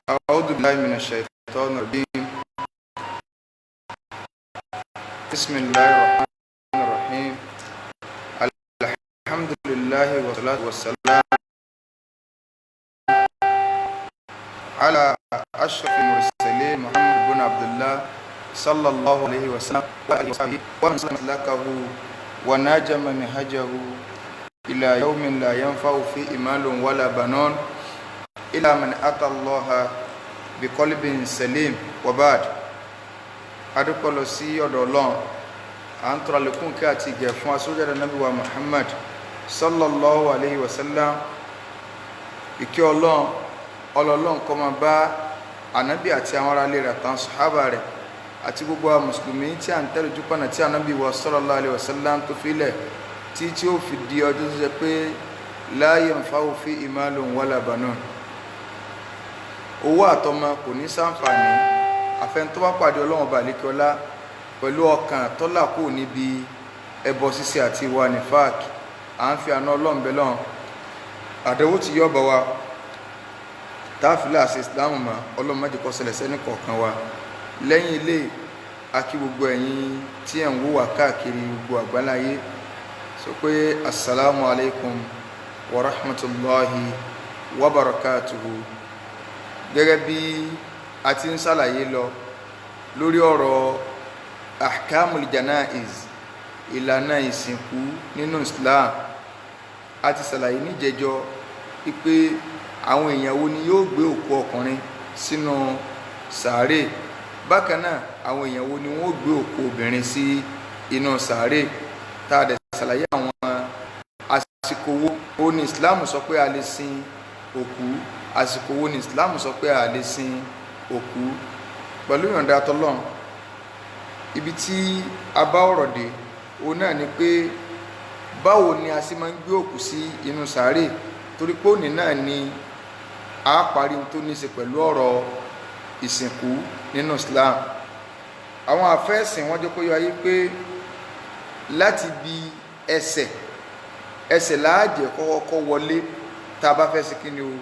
أعوذ بالله من الشيطان الرجيم. بسم الله الرحمن الرحيم. الحمد لله والصلاة والسلام على أشرف المرسلين محمد بن عبد الله صلى الله عليه وسلم وآله وصحبه ومن سلكه وناج منهجه إلى يوم لا ينفع فيه مال ولا بنون إلى من أتى الله بقلب سليم وبعد. adúpẹ́ lọ sí ọ̀dọ̀ Ọlọ́run, à ń tọrọ àlékún kí àti ìgẹ̀ fún aṣojáde Ànábì wa Muhammad sallallahu alayhi wa sallam. Ìkẹ́ Ọlọ́run kó máa bá Ànábì àti àwọn ará ilé rẹ̀ àtàwọn sàhábà rẹ̀ àti gbogbo àwọn mùsùlùmí tí à ń tẹ̀lé ojú pọ̀nà tí Ànábì wa sallallahu alayhi wa sallam tó filẹ̀ tí ó fi di ọjọ́ tó jẹ́ pé la yanfa'u fihi malun wala banun. Owó àtọmọ kò ní ṣàǹfààní àfẹn tó bá pàdé Ọlọ́run balẹ̀kọ́lá pẹ̀lú ọkàn tọ́lá kò níbi ẹbọ ṣíṣe àti ìwà nífàk. À ń fi àná Ọlọ́run bẹ lọ́run àdẹ̀wò tí yọ́ bá wa táàfilà àti ìsìláàmù mọ́ Ọlọ́run má jẹ́ kó ṣẹlẹ̀ sẹ́ni kọ̀ọ̀kan wa. Lẹ́yìn ilé akí gbogbo ẹ̀yin tí ẹ̀ ń wò wá káàkiri gbogbo àgbáláyé sọ pé assalamu alaikum wa rahmatullahi wa barakatuhu. Gẹ́gẹ́ bí a ti ń ṣàlàyé lọ lórí ọ̀rọ̀ ahkamul janaiz, ìlànà ìsìnkú nínú Islam, a ti ṣàlàyé níjẹjọ wípé àwọn èèyàn wo ni yóò gbé òkú ọkùnrin sínú sàárè, bákan náà àwọn èèyàn wo ni wọ́n gbé òkú obìnrin sí inú sàárè. Tá a dẹ̀ ṣàlàyé àwọn àsìkò wo ní Islam sọ pé a lè sin òkú, àsìkò wo ní Islam sọ pé a lè sin òkú. Pẹ̀lú ìyọ̀ǹda t'Ọlọ́run, ibi tí a bá ọ̀rọ̀ dé òun náà ni pé báwo ni a sì máa ń gbé òkú sí inú sàárè, torí pé òní náà ni a parí tó ní ṣe pẹ̀lú ọ̀rọ̀ ìsìnkú nínú Islam. Àwọn àfẹ́sìn wọ́n jẹ́ kó yọ ayé pé láti bi ẹsẹ̀ láàjẹ̀ kọ́kọ́ wọlé tá a bá fẹ́ sí kíni o,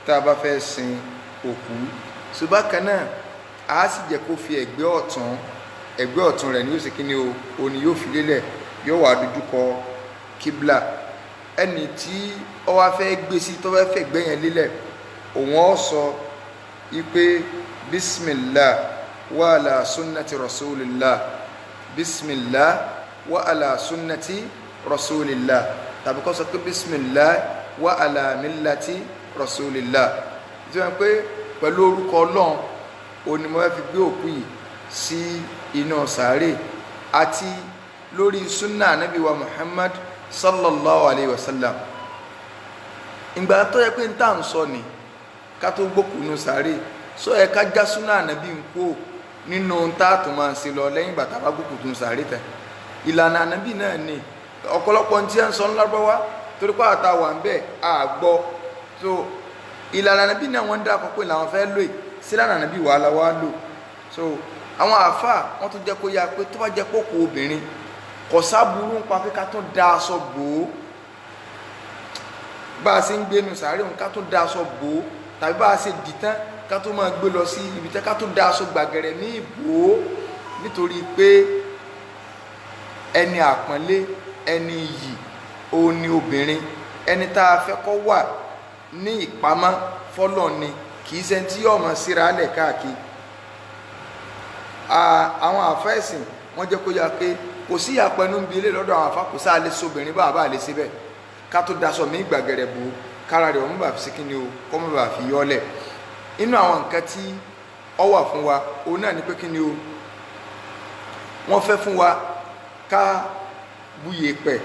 tá a bá fẹ́ sin òkú. Ṣùgbọ́n kan náà a sì jẹ́ kó fi ẹ̀gbẹ́ ọ̀tún rẹ̀ ní yóò ṣe kíni o, òun ni yóò fi lélẹ̀, yóò wá dojúkọ kíbla. Ẹni tí ó wá fẹ́ gbé sí tó fẹ́ fẹ̀gbẹ́ yẹn lélẹ̀, òun ó sọ wípé bismillah wa ala sunnati rasulillah, bismillah wa ala sunnati rasulillah, tàbí kó sọ pé bismillah wa ala millati rasulillah. Tí wọ́n pé pẹ̀lú orúkọ Ọlọ́run òun ni mo fẹ́ fi gbé òkú yìí sí iná sàárè, àti lórí sunna Ànábì wa Muhammad sallallahu alayhi wa sallam. Ìgbà tó yẹ pé ń tà ń sọ ni ká tó gbókù nù sàárè, sọ yẹ ká já sunna Ànábì ń kó nínú táàtù máa ń ṣe lọ lẹ́yìn ìgbà tá a bá gbókù nù sàárè tẹ̀. Ìlànà Ànábì náà ni ọ̀pọ̀lọpọ̀ tí ń sọ ńlábọ́wá torí pé àtàwà ń bẹ̀ àgbọ́. So ìlànà Ànábì náà wọ́n dá akọ pé làwọn fẹ́ lò sí ìlànà Ànábì wàhálà wá lò. So àwọn àáfàá wọ́n tún jẹ́ kó yá pé tó bá jẹ́ kókò obìnrin kò sábúrú ń pa pé ká tún da aṣọ bò ó, bá a ṣe ń gbénu sàárè òun ká tún da aṣọ bò ó, tàbí bá a ṣe dì tán ká tún máa gbé lọ sí ibi tẹ́ ká tún da aṣọ gbàgẹ̀rẹ̀ ní ìbò ó, nítorí pé ẹni àpọ́nlé ẹni iyì òun ni obìnrin, ẹni tá a fẹ́ kó wà ní ìpamọ́ fọ́lọ̀ ni, kì í ṣe tí yóò mọ̀ síra lẹ̀ káàkiri. Àwọn àfẹ́sìn wọ́n jẹ́ kó yá pé kò sí ìyàpẹ̀nu ń bi ilé lọ́dọ̀ àwọn afá, kò sáà lè sobìnrin bá àbá lè síbẹ̀ ká tó daṣọ mí gbàgẹ̀rẹ̀ bò kára rẹ̀ ọmọ bá fi sí kíni o, kọ́ mọ́ bá fi yọ́lẹ̀. Inú àwọn nǹkan tí ó wà fún wa òun náà ni pé kíni o, wọ́n fẹ́ fún wa ká bu yèèpẹ̀.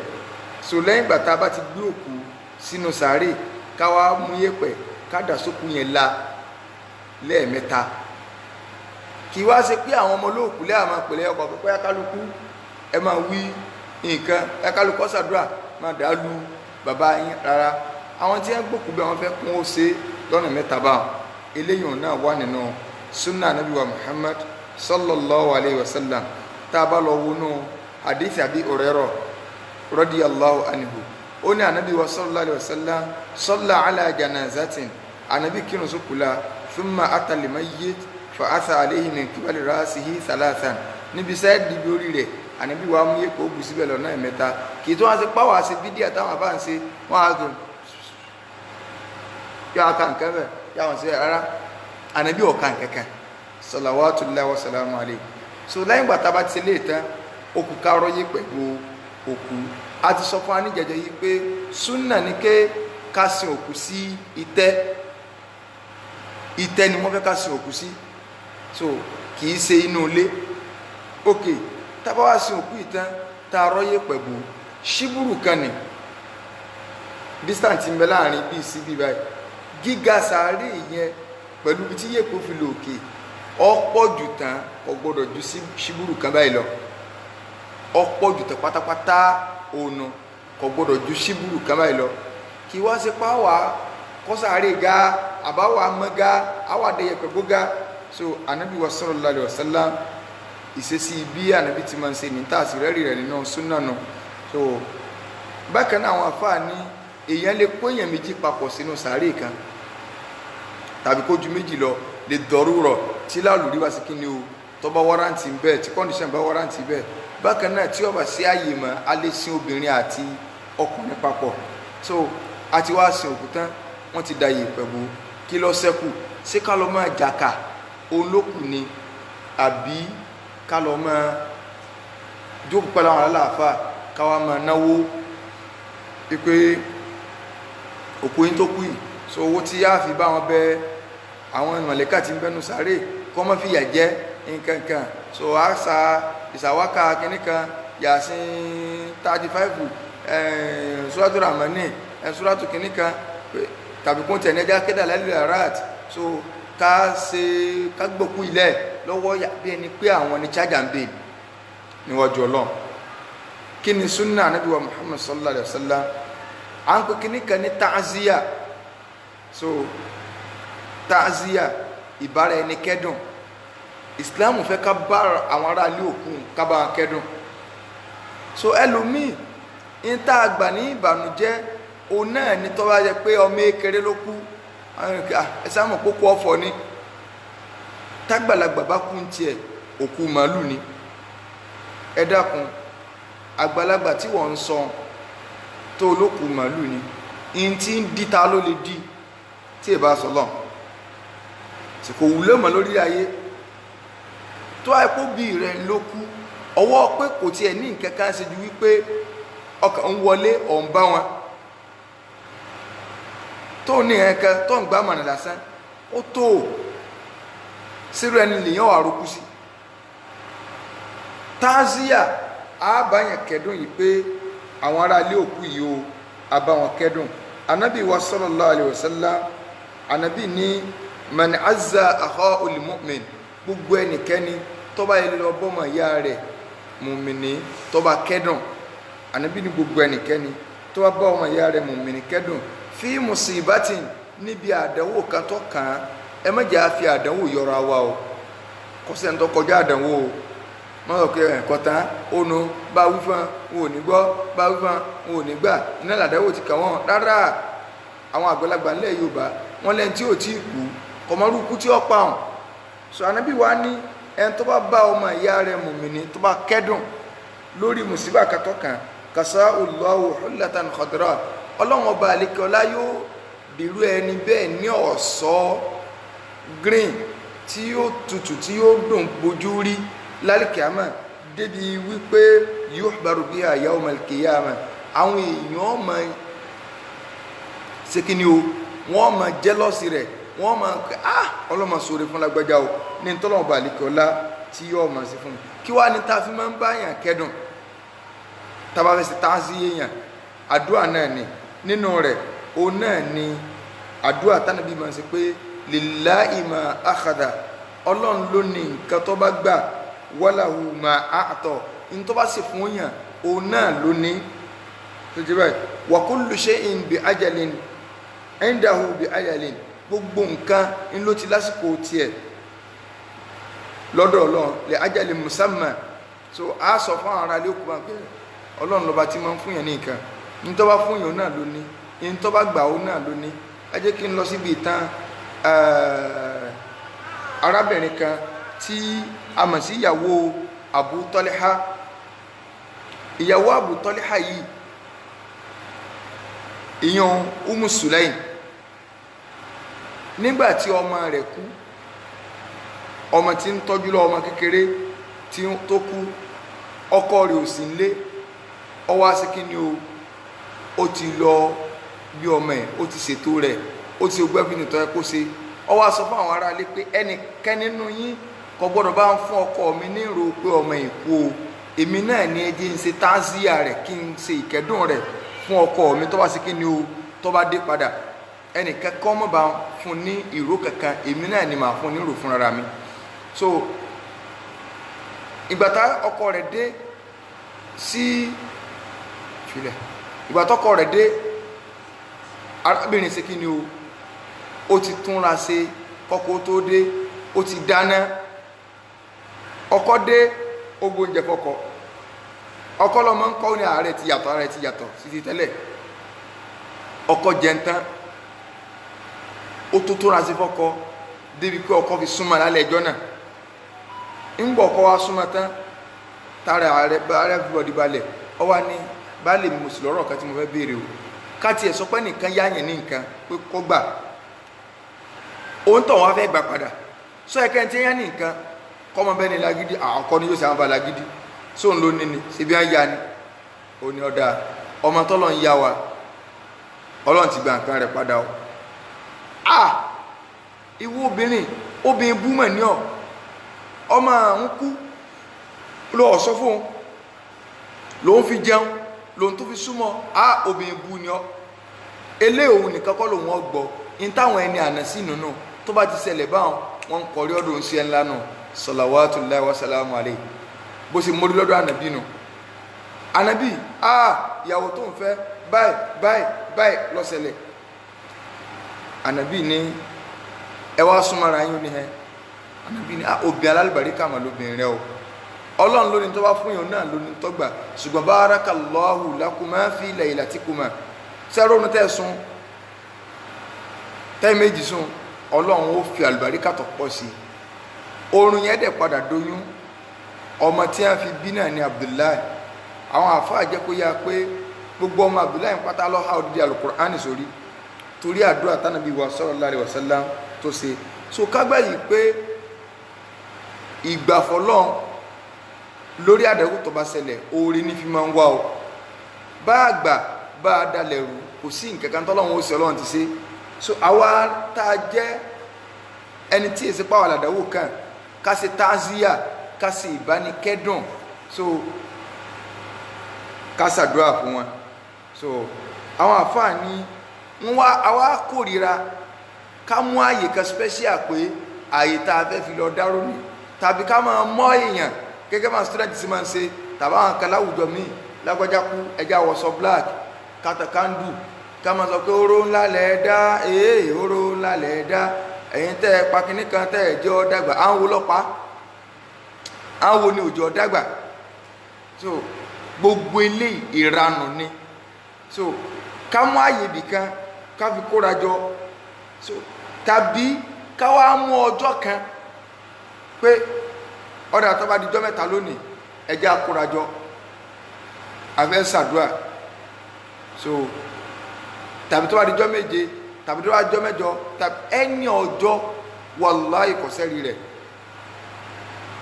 So lẹ́yìn ìgbà tá a bá ti gbé òkú sínú sàárè, ká wá mú yèèpẹ̀ ká dà sókú yẹn la lẹ́ẹ̀mẹ́ta. Kì í wá ṣe pé àwọn ọmọ olóòkú lẹ́yìn àwọn pẹ̀lẹ́ ọkọ̀ pípẹ́ yákálukú ẹ máa wí nǹkan, yákálukú ṣàdúrà máa dà lu bàbá yín rárá. Àwọn tí wọ́n gbòkú bẹ́ẹ̀ wọ́n fẹ́ kún ó ṣe lọ́nà mẹ́ta báwọn. Eléyìí náà wà nínú sunna Ànábì wa Muhammad sallallahu alayhi wa sallam. Tá a bá lọ wọnú hadith Abi Hurairah radiyallahu anhu, ó ní Ànábì wa sallallahu alayhi wa sallam salla ala janazatin, Ànábì kírun sókùlà thumma ata al-mayyit fa atha alayhi min qibali ra'sihi thalathan níbi sáìdì bí orí rẹ̀ ànábì wa mú yẹ̀pẹ̀ ó bù síbẹ̀ lọ́nà ẹ̀mẹ́ta kì í tó wá sí páwà sí bídíà táwọn àbá ń ṣe wọ́n á gbé yọ aka nǹkan bẹ̀ yàwọn sí rárá ànábì ọ̀ka nǹkankan salawatullahi wa salamu alayhi. So lẹ́yìn gbàtà bá ti lè tán òkú kárọ́ yẹ̀pẹ̀ bo òkú. A ti sọ fún wa ní jẹjẹ yìí pé súnà ní ká sin òkú sí ìtẹ́ ni wọ́n fẹ́ ká sin òkú sí, so kì í ṣe inú ilé. Ok, tábà wá sin òkú ìtàn tá a rọ́ yẹ̀pẹ̀ bò ṣíbùrù kan ní distance ń bẹ láàrin bíi sí bíi báyìí, gíga sàárè yẹn pẹ̀lú ibi tí yẹ̀pẹ̀ fi lò òkè ọ̀pọ̀ jù tán kò gbọdọ̀ ju ṣíbùrù kan báyìí lọ, ọ̀pọ̀ jù tán pátápátá òun kò gbọdọ̀ ju ṣíbùrù kan báyìí lọ. Kí wá sí páwà kọ́sàárè ga àbáwà mọ́gá àwàdẹ yẹ̀pẹ̀ gbógá. So anabi wa sallallahu alaihi wasallam ìṣesí bí anabi ti máa ń ṣe ní tààsì rẹ́rì rẹ̀ nínú súnà náà. So bákan náà àwọn àfáà ní èèyàn lè kó èèyàn méjì papọ̀ sínú sàárè kan tàbí kó ju méjì lọ lè dọ̀rú rọ̀ tí láàlùrí wá sí kí ni o tó bá wárántì ń bẹ́ẹ̀ tí kọ́ndíṣàn bá wárántì bẹ́ẹ̀. Bákan náà tí ó bá sí ààyè mọ́ a lè sin obìnrin àti ọkùnrin papọ̀. So a ti wá sin òkú tán wọ́n ti da yẹ̀pẹ̀ bò, kí ló ṣẹ́kù? Ṣé ká lọ máa jàkà òun ló kù ni àbí ká lọ máa jókòó pẹ̀lú àwọn aláàfà ká wá máa náwó pé òkú yín tó kù yìí, so owó tí yáà fi bá wọn bẹ àwọn mọ̀lẹ́kà tí ń bẹnu sáré kọ́ mọ́ fìyà jẹ nǹkan kan. So àṣà ìsàwákà kìíní kan Yasin 35 suratu Rahmani suratu kìíní kan tàbí kún tẹ̀ ní ẹja kédà lẹ́lẹ́ arat. So ká gbókú ilẹ̀ lọ́wọ́ bí ẹni pé àwọn ni chájà ń bè níwájú Ọlọ́run. Kí ni súnà Ànábì wa Muhammad sallallahu alaihi wasallam? À ń pè kìíní kan ní ta'ziya. So ta'ziya ìbára ẹni kẹ́dùn. Islam fẹ́ ká bá àwọn ará ilé òkú ká bá wọn kẹ́dùn. So ẹlòmíì ń tá àgbà ní ìbànújẹ́ òun náà ní tó bá jẹ́ pé ọmọ ékeré ló kú ẹsẹ̀ àmọ̀ pópó ọ̀fọ̀ ni, tágbàlagbà bá kú ń tiẹ̀ òkú màálù ni. Ẹ dákun, àgbàlagbà tí wọ́n ń sọ tó olókùú màálù ni in tí ń dí ta ló lè dí tí ẹ bá sọ lọ tí kò wúlò mọ́ lórí ayé. Tó àìpó bí rẹ̀ ló kú ọwọ́ pé kò tiẹ̀ ní nǹkan kan ṣe ju wípé ọkàn ń wọlé ọ̀n bá wọn tó ní ẹ̀kan tó ń gbá mọ̀nà lásán ó tó sírò ẹni lèyàn wà rókú sí. Táàzíyà àbáyàn kẹ́dùn yìí pé àwọn ará ilé òkú yìí o àbáwọn kẹ́dùn. Ànábì wa sallallahu alaihi wasallam ànábì ní man azza akhahul mu'min, gbogbo ẹnikẹ́ni tó bá yẹ lọ bọ́mọ ìyá rẹ̀ mùmìnì tó bá kẹ́dùn. Ànábì ní gbogbo ẹnikẹ́ni tó bá bá ọmọ ìyá rẹ̀ mùmìnì kẹ́dùn fi musibatin níbi àdánwò kan tó kàn án. Ẹ má jẹ́ àfi àdánwò yọra wa o, kò sẹ́ni tó kọjá àdánwò o. Má sọ pé ẹ̀kọ́ tán ó nu bá wí fún wọn ò ní gbọ́, bá wí fún wọn ò ní gbà, iná làdánwò ti kàn wọ́n rárá. Àwọn àgbàlagbà ńlẹ̀ Yorùbá wọ́n lẹ́ni tí ò tí ì kú kọmọrú kú tí ó pa wọn. So Ànábì wa ní ẹni tó bá bá ọmọ ìyá rẹ̀ mùmìnì tó bá kẹ́dùn lórí mùsíbà katọ́kàn kàṣá Allahu hullatan khadra, Ọlọ́run ọba àlekọ́lá yóò dìrú ẹni bẹ́ẹ̀ ní ọ̀ṣọ́ green tí yóò tutù tí yóò dùn bójú rí lálìkíámà, débi wípé yuhbaru biha yawmal qiyamah. Àwọn èèyàn ọmọ sekini o wọ́n máa jẹ́lọ́sì rẹ̀, wọ́n máa kẹ́ ọlọ́mọ sóre fún lágbájá o ní tọ́lọ́mọ bá àlekọ́lá tí yóò máa sí fún mi. Kí wá ní ta fi máa ń bá yàn kẹ́dùn tàbá fẹ́ sí táàsì yéèyàn? Àdúrà náà ni nínú rẹ̀ o náà ni àdúrà tánàbí máa ń ṣe pé lillahi ma akhadha, Ọlọ́run ló ní nǹkan tó bá gbà, walahu ma a'ta, ní tó bá sì fún yàn o náà ló ní tó jẹ́ báyìí. Wa kullu shay'in bi ajalin indahu bi ajalin, gbogbo nǹkan ń ló ti lásìkò tiẹ̀ lọ́dọ̀ Ọlọ́run li ajalin musamma. So a sọ fún àwọn ará ilé òkú bá pé Ọlọ́run lọ́ba tí máa ń fún yàn ní nǹkan, ní tó bá fún yàn náà ló ní, ní tó bá gbà ó náà ló ní. Ẹ jẹ́ kí n lọ síbi ìtàn arábìnrin kan tí a mọ̀ sí ìyàwó Abu Talha. Ìyàwó Abu Talha yìí ìyàn Umu Sulaim, nígbàtí ọmọ rẹ̀ kú, ọmọ tí ń tọ́jú lọ, ọmọ kékeré tó kú, ọkọ rẹ̀ ò sí nílé, ó wá sí kíni ó ti lọ bí ọmọ ẹ̀, ó ti ṣètò rẹ̀, ó ti gbẹ́ fi nìtọ́ ẹ kó ṣe. Ó wá sọ fún àwọn ará ilé pé ẹnikẹ́ni nínú yín kò gbọ́dọ̀ bá ń fún ọkọ mi ní ìrò pé ọmọ ìkú o, èmi náà ni ẹ jẹ́ ń ṣe tázíà rẹ̀, kí n ṣe ìkẹ́dùn rẹ̀ fún ọkọ mi tó bá sí kíni tó bá dé padà. Ẹnìkan kọ́ mọ́ bá fún ní ìró kankan, èmi náà ni màá fún ní ìró fúnra mi. So ìgbàtá ọkọ rẹ̀ dé sí filẹ̀, ìgbàtọ́kọ rẹ̀ dé, arábìnrin ṣe kíni ó ti túnra ṣe kọ́kọ́ tó dé, ó ti dáná. Ọkọ dé, ó gbóúnjẹ fọ́kọ. Ọkọ lọmọ ń kọ́ ní ààrẹ ti yàtọ̀ sí ti tẹ́lẹ̀. Ọkọ jẹun tán, ó tó túnra ṣe fọ́kọ débi pé ọkọ fi súnmọ́ lálẹ́ ẹjọ́ náà. ń gbọ́ ọkọ wa súnmọ́ tán, tààrẹ ààrẹ fúbọ̀dì balẹ̀, ọ wá ní baálé mi, mo sì lọ́rọ̀ kan tí mo fẹ́ béèrè o. Káti ẹ̀ sọ pé nìkan yáyàn ní nǹkan pé kó gbà, òun tọ̀ wọ́n fẹ́ gbà padà. Sọ ẹ̀kẹ́ tí yá ní nǹkan kọ́mọ bẹ́ẹ̀ ni lágídí, àkọ́kọ́ ni yóò ṣe àwọn bá lágídí, sóun ló ní ni ṣe bí wọ́n yá ni. Ó ní ọ̀dà ọmọ tọ́lọ́ ń yá wa, Ọlọ́run ti gba nǹkan rẹ̀ padà o. Ìwọ obìnrin búmọ̀ ní ọ, ọmọ ń kú lọ ọ̀sọ́ fún lòun fi jẹun, lòun tó fi súnmọ́, obìnrin bú ní ọ. Elé òun nìkan kọ́ lòun ọgbọ́, in táwọn ẹni àná sí nínú tó bá ti ṣẹlẹ̀ báwọn, wọn ń kọrí ọdún sí ẹ ńlá nù, salawatullahi wa salamu alayhi. Bó ṣe mórí lọ́dọ̀ ànàbí nù. Ànàbí ìyàwó tó ń fẹ́ báyìí lọ́sẹ̀lẹ̀. Ànàbí ní ẹ wá súnmọ́ra yín ní ẹ. Ànàbí ní obì alálùbáríkà mà lóbìnrin rẹ o, Ọlọ́run lóní tó bá fún yàn náà lóní tó gbà, ṣùgbọ́n barakallahu lakuma fi laylatikuma. Sẹ́rọ̀nù tẹ̀sùn tẹ́ méjì sùn, Ọlọ́run ó fi àlùbáríkà tó pọ̀ sí. Oorun yẹn dẹ̀ padà doyún, ọmọ tí wọ́n fi bí náà ní Abdullahi. Àwọn àfáà jẹ́ kó yá pé gbogbo ọmọ Abdullahi pátá ló há odidi Al-Qur'ani sórí torí àdúrà tánàbí wa sallallahu alaihi wasallam tó ṣe. So kágbà yìí pé ìgbàfọ́lọ́n lórí àdẹ́kù tó bá ṣẹlẹ̀ oore ní fi máa ń wá o. Bá àgbà bá a dalẹ̀ rú, kò sí nǹkan kan tọ́lọ́run ó ṣe, Ọlọ́run ti ṣe. So àwa tá a jẹ́ ẹni tí èsì pàwọ̀ àdàwò kan, ká ṣe tázíyà, ká ṣe ìbánikẹ́dùn, so ká ṣàdúrà fún wọn. So àwọn àfáà ní àwa kórìíra ká mú ààyè kan special pé ààyè tá a fẹ́ fi lọ dárò ní, tàbí ká máa mọ́ èèyàn gẹ́gẹ́ bá student sí máa ń ṣe, tàbí àwọn kan láwùjọ míì lágbájá kú ẹja wọ̀sọ black kátàkándù, ká máa sọ pé oró ńlá lẹ́ẹ̀dá, oró ńlá lẹ́ẹ̀dá, ẹ̀yin tẹ́ pakiní kan tẹ́ ẹ̀jẹ́ ọ̀dàgbà, àwọn wo lọ́pàá, àwọn wo ni òjò ọ̀dàgbà. So gbogbo ilé ìranù ni. So ká mú ààyè bìkan ká fi kóra jọ, so tàbí ká wá mú ọjọ́ kan pé ọ̀dà tó bá di jọ́ mẹ́ta lónìí ẹjẹ́ àkórajọ afẹ́ ṣàdúrà. So tàbí tó bá di jọ́ méje, tàbí tó bá di jọ́ mẹ́jọ, tàbí ẹni ọjọ́, wàláhì kò sẹ́rí rẹ̀.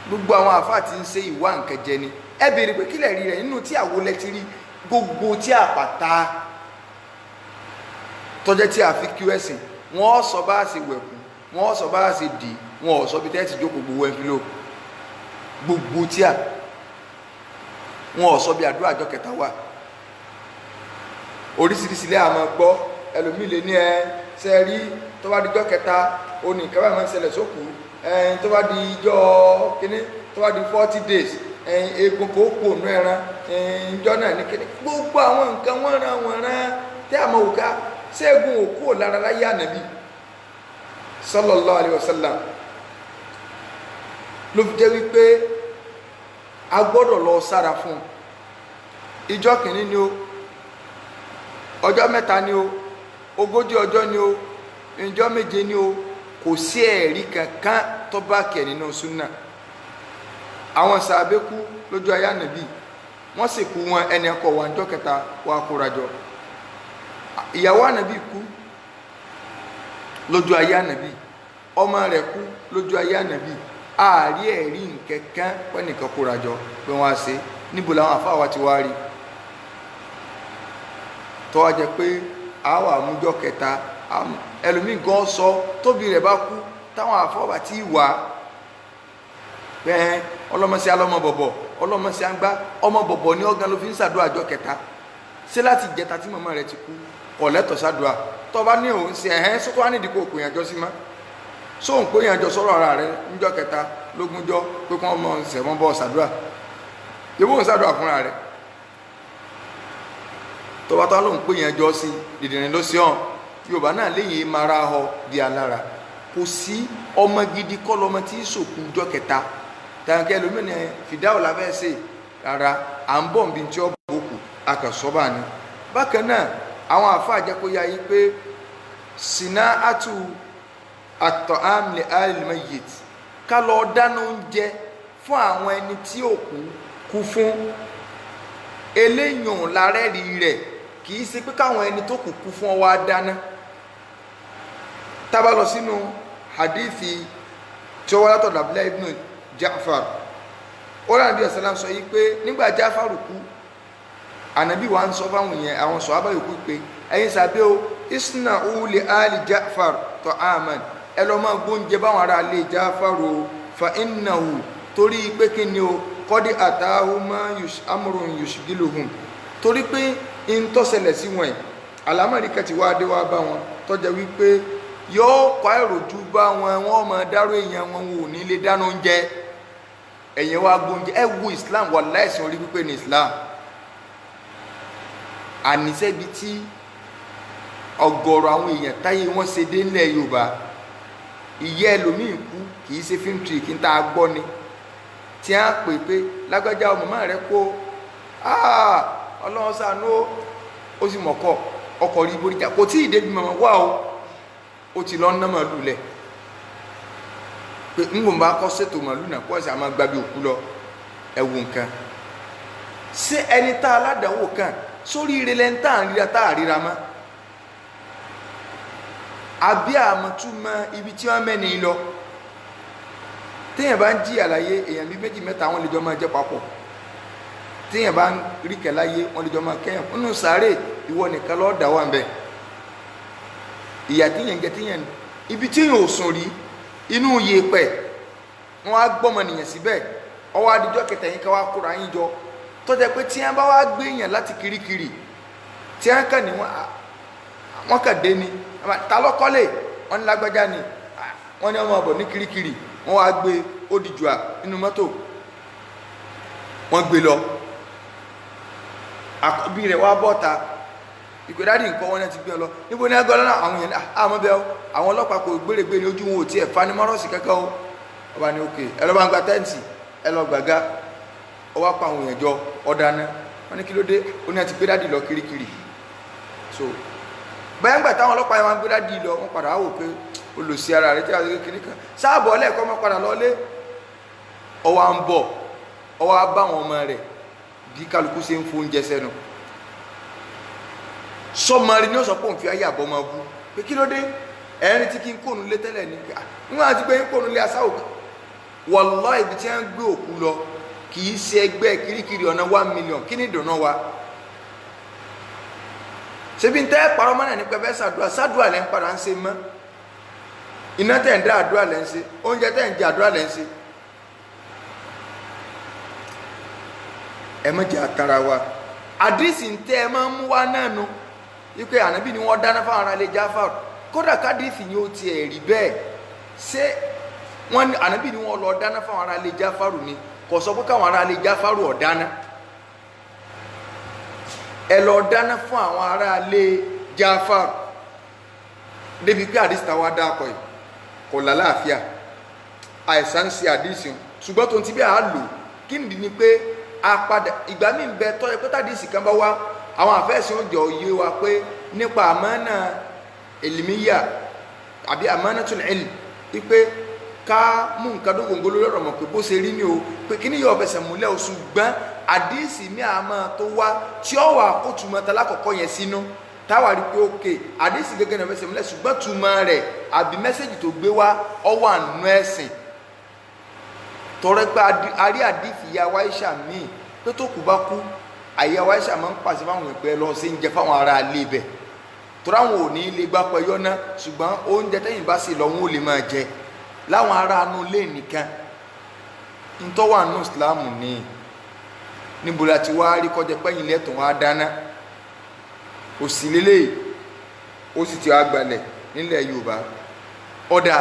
Gbogbo àwọn àfáà ti ń ṣe ìwà nǹkan jẹ ni. Ẹ béèrè pé kílẹ̀ rí rẹ̀ nínú tí àwo lẹ ti rí gbogbo tí àpàtà tọ́jẹ́ tí a fi kí ẹ̀sìn, wọ́n sọ bá ṣe wẹ̀kú, wọ́n sọ bá ṣe dì, wọ́n sọ bí tẹ́ẹ̀tì jókòó gbogbo ẹ̀fílò gbogbo tí a wọ́n sọ bí àdúrà àjọ kẹta wà. Oríṣiríṣi lẹ́ àmọ́ gbọ́, ẹlòmíì lè ní ṣe rí tó bá di jọ́ kẹta òní ìkẹ́wà máa ń ṣẹlẹ̀ sókù, tó bá di jọ́ kíní, tó bá di 40 days egun kò kú ònú ẹran ìjọ náà ní kíní. Gbogbo àwọn nǹkan wọ́n rán tí a mọ̀ òkà ṣẹ́gun òkú ò lára láyé ànàbí sallallahu alaihi wasallam. Ló fi jẹ́ wípé a gbọ́dọ̀ lọ sára fún ìjọ kìíní ni o, ọjọ́ mẹ́ta ni o, ogójì ọjọ́ ni o, ìjọ méje ni o, kò sí ẹ̀rí kankan tó bá kẹ̀ nínú súnà. Àwọn sàábé kú lójú ayé ànábì, wọ́n sì kú wọn ẹni ẹkọ̀ wà níjọ́ kẹta wà kórajọ. Ìyàwó ànábì kú lójú ayé ànábì, ọmọ rẹ̀ kú lójú ayé ànábì, ààrí ẹ̀rí nkankan pẹ́nìkan kórajọ pé wọ́n á ṣe. Níbo làwọn àfáà wa ti wá rí tó wá jẹ́ pé àwọn àmújọ́ kẹta ẹlòmíì gan sọ tóbi rẹ̀ bá kú táwọn àfáà bá ti wà bẹ́ẹ̀ ọlọ́mọsí alọ́mọ bọ̀bọ̀ ọlọ́mọsí àgbá ọmọ bọ̀bọ̀ ní ọ̀gán ló fi ń ṣàdúrà àjọ kẹta. Ṣé láti jẹta tí màmá rẹ̀ ti kú ọ̀lẹ́tọ̀ ṣàdúrà tó bá ní òun ṣe ẹ̀hẹ́n sókó wá nídìí kó pè yànjọ sí má sóhun pé yànjọ sọ̀rọ̀ ara rẹ̀ níjọ́ kẹta lógúnjọ́ pé kí wọ́n mọ ṣẹ̀wọ́n bọ́ ṣàdúrà yóò ń ṣàdúrà fúnra rẹ̀ tó bá tó lóhun pé yànjọ sí dìdìrín ló sí hàn. Yorùbá náà léyìn mara họ di alára, kò sí ọmọ gidi kọ́ lọ́mọ tí í sòkú ọjọ́ kẹta tàǹkẹ́ lómìnira fìdáwò lábẹ́ ṣe rárá à ń bọ̀ níbi tí ó bòkù akànṣọ́bà ni. Bákan náà àwọn àfáà jẹ́ kó yá yí pé sinna atu àtọ̀ àmì al-mayyit ká lọ dáná oúnjẹ fún àwọn ẹni tí òkú kú fún eléyàn lárẹ́rì rẹ̀ kì í ṣe pé káwọn ẹni tó kú fún ọ wá dáná. Tá bá lọ sínú hadithi tí ó wá látọ̀dọ̀ Abdullah ibn Ja'far, ó rà Nabi sallam sọ yí pé nígbà Ja'far kú ànábì wa ń sọ fáwọn yẹn àwọn sàhábà yòókù pé ẹ̀yin sàbẹ́ o isna'u li ali Ja'far ta'aman ẹ lọ máa gbóúnjẹ báwọn ará ilé Ja'far o fa innahu torí pé kí ni o qad atahuma amrun yushghiluhum torí pé in tó ṣẹlẹ̀ sí wọn àlámọ̀rí kan ti wá dé wá bá wọn tó jẹ́ wípé yóò kọ́ ìròjú bá wọn wọ́n máa dárò èèyàn wọn ò ní lè dáná oúnjẹ ẹ̀yìn wa gbóúnjẹ ẹ wo Islam wà láìsàn orí pípé ní Islam. Àníṣẹ́bi tí ọ̀gọ̀rọ̀ àwọn èèyàn táyé wọ́n ṣe dé nílẹ̀ Yorùbá ìyẹ́ ẹlòmíì kú kì í ṣe fíìmù tì kí n tá a gbọ́ ni tí a pè pé lágbájá ọmọ máa rẹ kó Ọlọ́run ṣàánú ó sì mọ̀kọ́ ọkọ̀ rí boríjà kò tí ì débi mọ̀mọ́ wá ó ti lọ ná màálù lẹ̀ pé ń gbòǹbà kọ́ ṣètò màálù náà kó ẹ̀sẹ̀ àmọ́ gbàgbé òkú lọ ẹ̀wù nǹkan. Ṣé ẹni tá aládàáwò kan sórí ire lẹ́ni tá à ń ríra tá à ríra mọ́ àbí àmọ̀túmọ̀ ibi tí wọ́n mẹ́ni lọ téèyàn bá ń jí àlàyé èèyàn bíi méjì mẹ́ta wọ́n lè jọ máa jẹ́ papọ̀ téèyàn bá ń rí kẹláyé wọ́n lè jọ máa kẹ́yàn nínú sàárè ìwọ nìkan lọ́ọ́ dà wà ń bẹ̀ ìyà téèyàn jẹ téèyàn ibi téèyàn ò sùn rí inú yèèpẹ̀ wọ́n á gbọ́mọ nìyẹn síbẹ̀ ọwọ́ adijọ́ kẹtẹ yín ká wá kóra yín jọ tọ́jà pé tí wọ́n bá wá gbé èèyàn láti kirikiri tí wọ́n kàn ní wọ́n kàn dé ni ta lọ́kọ́lé wọ́n ní lágbájá ni wọ́n ní ọmọ ọ̀bọ̀ ní kirikiri wọ́n wá gbé odìjúà nínú mọ́tò wọ́n gbé lọ àkọ́bí rẹ̀ wá bọ́ta ìpè dáàdì nǹkan wọn ti gbé lọ níbo ní ẹgbẹ́ ọlọ́nà àwọn èèyàn àmọ́ bẹ́ẹ̀ àwọn ọlọ́pàá kò gbèrègbè ní ojú wọn ò tiẹ̀ fanimọ́rọ́sì kẹ́kẹ́ o ọba ní òkè ẹ lọ́ bá ń gba tẹ́ǹtì ẹ lọ gbàgá ọwọ́ apá àwọn èèyàn jọ ọ̀dáná wọn ní kí ló dé ó ní àti gbé dáàdì lọ kirikiri so bẹ́ẹ̀ ń gbà táwọn ọlọ́pàá yẹn máa ń gbé dáàdì lọ wọn padà wò pé olùsí ara rẹ̀ tí a lè kiri kan sáàbọ̀ lẹ́ẹ̀kọ́ mọ́ padà lọ́lé ọwọ́ à ń bọ̀ ọwọ́ á bá àwọn ọmọ rẹ̀ bí kálukú ṣe ń fún oúnjẹ sẹ́nu sọmọrin ní ọ̀sán pòun fi ayé àbọ̀ máa bú pé kí ló dé ẹ̀rín tí kí n kóònù lé tẹ́lẹ̀ ní níwọ̀n àti pé ń kóònù lé asáwò wallahi ibi tí wọ́n ń gbé òkú lọ kì í ṣe ẹgbẹ́ kirikiri ọ̀nà 1 million kí ni ìdùnnà wa ṣebí ń tẹ́ parọ́ mọ́nà ní pẹ́pẹ́ sàdúrà lẹ́ ń padà ń ṣe mọ́ iná tẹ̀ ń dá àdúrà lẹ́ ń ṣe oúnjẹ tẹ̀ ń jẹ àdúrà lẹ́ ń ṣe ẹ má jẹ́ àtàrà wa àdísì ń tẹ́ ẹ máa ń mú wá náà nu wípé ànábì ni wọ́n dáná fáwọn ará ilé Jáfàrù kódà kádìsì ni ó tiẹ̀ rí bẹ́ẹ̀ ṣé wọ́n ní ànábì ni wọ́n lọ dáná fáwọn ará ilé Jáfàrù ni kò sọ pé káwọn ará ilé Jáfàrù ọ̀ dáná ẹ lọ dáná fún àwọn ará ilé Jáfàrù débi pé àdìsì táwa dáàpọ̀ yìí kò lálàáfíà àìsàn ṣe àdìsì ṣùgbọ́n tó ń ti bí a lò kí nìdí ni pé àpadà ìgbà míì ń bẹ tọ́ ẹ pé tàdísì kan bá wá àwọn àfẹ́sìn ó jọ yé wa pé nípa àmánà ìlmíyà àbí àmánà tún ilm ipe ká mú nǹkan dógóńgó lórí ọ̀rọ̀ mọ̀ pé bó ṣe rí ni o pé kí ni yóò fẹsẹ̀ múlẹ̀ o ṣùgbọ́n àdíìsì mi àmọ́ tó wá tí ó wà kó túmọ̀ tá lákọ̀ọ́kọ́ yẹn sínú táwa rí pé òkè àdíìsì gẹ́gẹ́ náà fẹsẹ̀ múlẹ̀ ṣùgbọ́n túmọ̀ rẹ̀ àbí mẹ́sẹ̀jì tó gbé wá ó wà nínú ẹ̀sìn tọrẹ pé a rí àdíìsì ìyá Aisha míì pé tó kù bá kú àyà Aisha máa ń pàṣẹ fáwọn ìpẹ́ lọ sí oúnjẹ fáwọn ará ilé ibẹ̀ tó ráwọn ò ní lè gbá pẹ́ yọ́ná ṣùgbọ́n oúnjẹ tẹ́yìn bá sì lọ wọn ò lè máa jẹ láwọn ará inú ilé nìkan ntọ́wà nù Ìsìláàmù ní níbo la ti wá rí kọjá pẹ́yìn lẹ́tọ̀ọ́ wá dáná òsì lélẹ̀ ó sì ti wá gbalẹ̀ nílẹ̀ Yorùbá ọ̀dà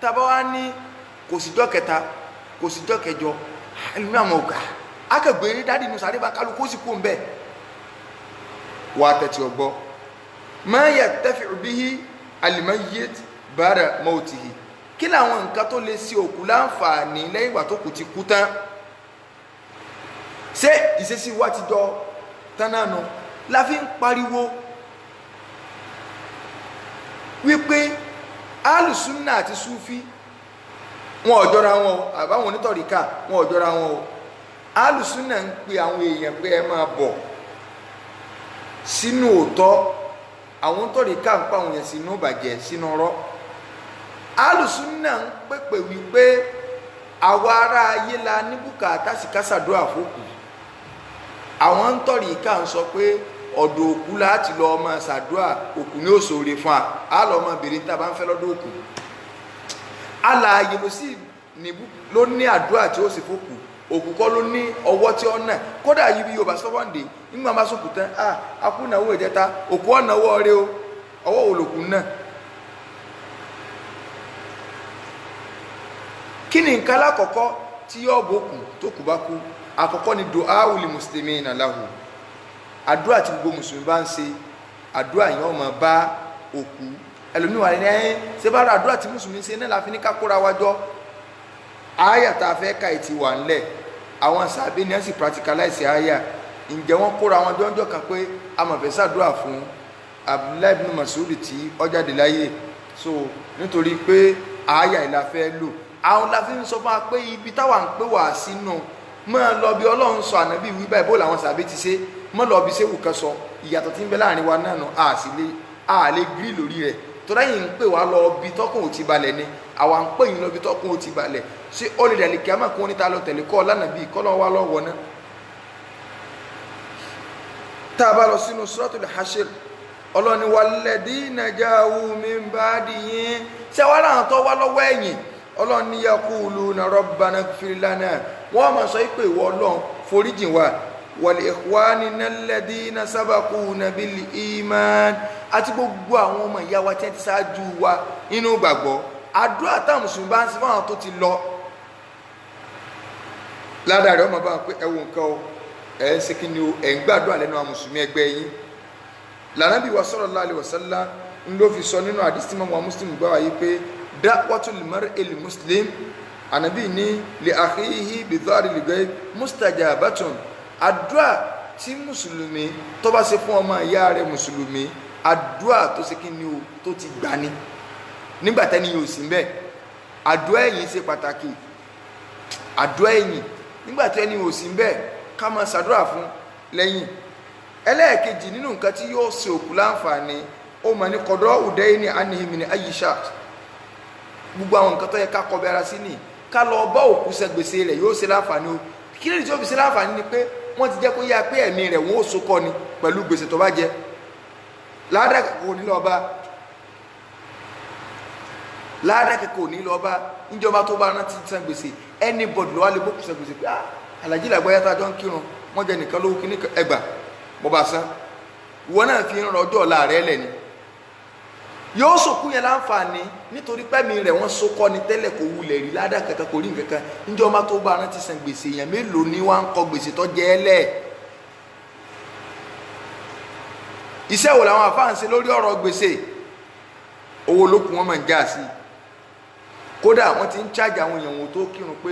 tábà wá ní kò síjọ́ kẹta kò síjọ́ kẹjọ ẹlòmí àwọn ọ̀gá akẹgbẹ́ dáàdì nù sáré bá kálukú sì kú ń bẹ̀ wà tẹ̀tì ọgbọ́ ma yantafi'u bihi al-mayyit ba'da mawtihi kí làwọn nǹkan tó lè ṣe òkú láǹfààní lẹ́yìn ìgbà tó kù ti kú tán ṣé ìṣesí wa ti jọ tán náà nù la fi ń pariwo wípé alùsùnà àti súfí wọn ò jọra wọn o àbáwọn onítọ̀ríkà wọn ò jọra wọn o alùsùnà ń pe àwọn èèyàn pé ẹ máa bọ̀ sínú òótọ́ àwọn tọ̀ríkà ń pa àwọn èèyàn sínú bàjẹ́ sínú ọ̀rọ̀ alùsùnà ń pèpè wípé àwa ará ayé la ní bùkátà sí kásàdúrà fòkù àwọn ń tọ̀ríkà ń sọ pé ọ̀dọ̀ òkú láti lọ ọmọ ṣàdúrà òkú ní òṣòre fún a lọ ọmọ bèrè ní tàbá ń fẹ́ lọ́dọ̀ òkú alààyè ló ní àdúrà tí ó sì fòkù òkú kọ́ ló ní ọwọ́ tí ó nà kódà yìí bí Yorùbá sọ́wọ́ǹdè nígbà bá sókù tán akúnàwó ìjẹta òkú ọ̀nàwó rẹ o ọwọ́ òlòkù náà kí ni nǹkan lákọ̀ọ́kọ́ tí yóò bókù tó kù bá kú àkọ́kọ́ ni du'a li muslimina lahu àdúrà tí gbogbo mùsùlùmí bá ń ṣe àdúrà yẹn ó máa bá òkú ẹlòmíwà ní ẹ̀yìn ṣe bá rà àdúrà tí mùsùlùmí ṣe náà láfi ní ká kóra wájọ́ àyà tá a fẹ́ ka ìtì wà ńlẹ̀ àwọn sàbí ni wọ́n sì practicalize àyà ǹjẹ́ wọ́n kóra wọn jọ́njọ́ kan pé a máa fẹ́ ṣàdúrà fún Abdullahi ibn Mas'ud tí ó jáde láyé so nítorí pé àyà ìlà fẹ́ lò àwọn la fi ń sọ fún wa pé ibi táwa ń pè wá sínú mọ́ lọ bí Ọlọ́run sọ ànábì wí báyìí bó làwọn sàbí ti ṣe mọ́ lọ bí séwù kan sọ ìyàtọ̀ tí ń bẹ láàrin wa náà nù a lè gírí lórí rẹ̀ tó dáyìn ń pè wá lọ bí tọ́kùn ò ti balẹ̀ ni àwa ń pè yín lọ bí tọ́kùn ò ti balẹ̀ ṣé ó lè dàlẹ́ kí a máa kún níta lọ tẹ̀lé kọ́ lánàbí kọ́lọ́ wa lọ́wọ́ náà tá a bá lọ sínú Suratul Hashr Ọlọ́ni walladhina ja'u min ba'dihim ṣé wàá láwọn tó wá lọ́wọ́ ẹ̀yìn Ọlọ́ni yaquluna rabbana ighfir lana wọ́n máa sọ pé ìwọ Ọlọ́run foríjìn wa wal ikhwanina alladhina sabaquna bil iman àti gbogbo àwọn ọmọ ìyá wa tí wọ́n ti ṣáájú wa nínú ìgbàgbọ́ àdúrà táwọn mùsùlùmí bá ń ṣe fáwọn tó ti lọ ládàrí ọmọ bá wọn pé ẹwọ nǹkan o ẹ ń ṣe kí ni o ẹ ń gbàdúrà lẹ́nu àwọn mùsùlùmí ẹgbẹ́ yín lànàbí wa sallallahu alaihi wasallam ń ló fi sọ nínú àdìsí mọ́ wọn muslim gbá wáyé pé da'watul mar'il muslim ànàbí ní li akhihi bi dhahril ghaib mustajabatun àdúrà tí mùsùlùmí tó bá ṣe fún ọmọ ìyá rẹ̀ mùsùlùmí àdúrà tó ṣe kí ni o tó ti gbà ní nígbà tẹ́ni yóò sí mbẹ́ àdúrà ẹ̀yìn ṣe pàtàkì àdúrà ẹ̀yìn nígbà tẹ́ni yóò sí mbẹ́ ká máa ṣàdúrà fún lẹ́yìn ẹlẹ́ẹ̀kejì nínú nǹkan tí yóò ṣe òkú láǹfààní ó mọ̀ ní kọ̀dọ̀ ọ̀dẹ́ ní anihimi ní ayíṣà gbogbo àwọn nǹkan tó yẹ ká kọbi ara sí ni ká lọ bá òkú ṣe gbèsè rẹ̀ yóò ṣe láǹfààní o kí lè tí ó fi ṣe láǹfààní ni pé wọ́n ti jẹ́ kó yá pé ẹ̀mí rẹ̀ wọ́n ó so kọ́ ni pẹ̀lú gbèsè tó bá jẹ ládàkẹ́kọ̀ọ́ ò ní lọ bá ládàkẹ́kọ̀ọ́ ò ní lọ bá níjọba tó bá rántí san gbèsè anybody lọ́wọ́ lè bókù san gbèsè pé alájí làgbáyà tá a jọ ń kírun wọ́n jẹ nìkan lówó kíní ẹgbà bọ́ bá san ìwọ náà fi ń rọ ọjọ́ ọ̀la rẹ̀ lẹ̀ ni yóò sòkú yẹn láǹfààní nítorí pẹ́mi rẹ̀ wọ́n so kọ́ ni tẹ́lẹ̀ kò wulẹ̀ rí ládàkẹ́kẹ́ kò rí nǹkan níjọba tó bá rántí san gbèsè èèyàn mélòó ni wọ́n á ń kọ gbèsè tó jẹ́ ẹ́ lẹ̀ iṣẹ́ wo làwọn àfáà ń ṣe lórí ọ̀rọ̀ gbèsè owó lókun wọn máa ń já sí kódà wọ́n ti ń chájà àwọn èèyàn wọn tó kírun pé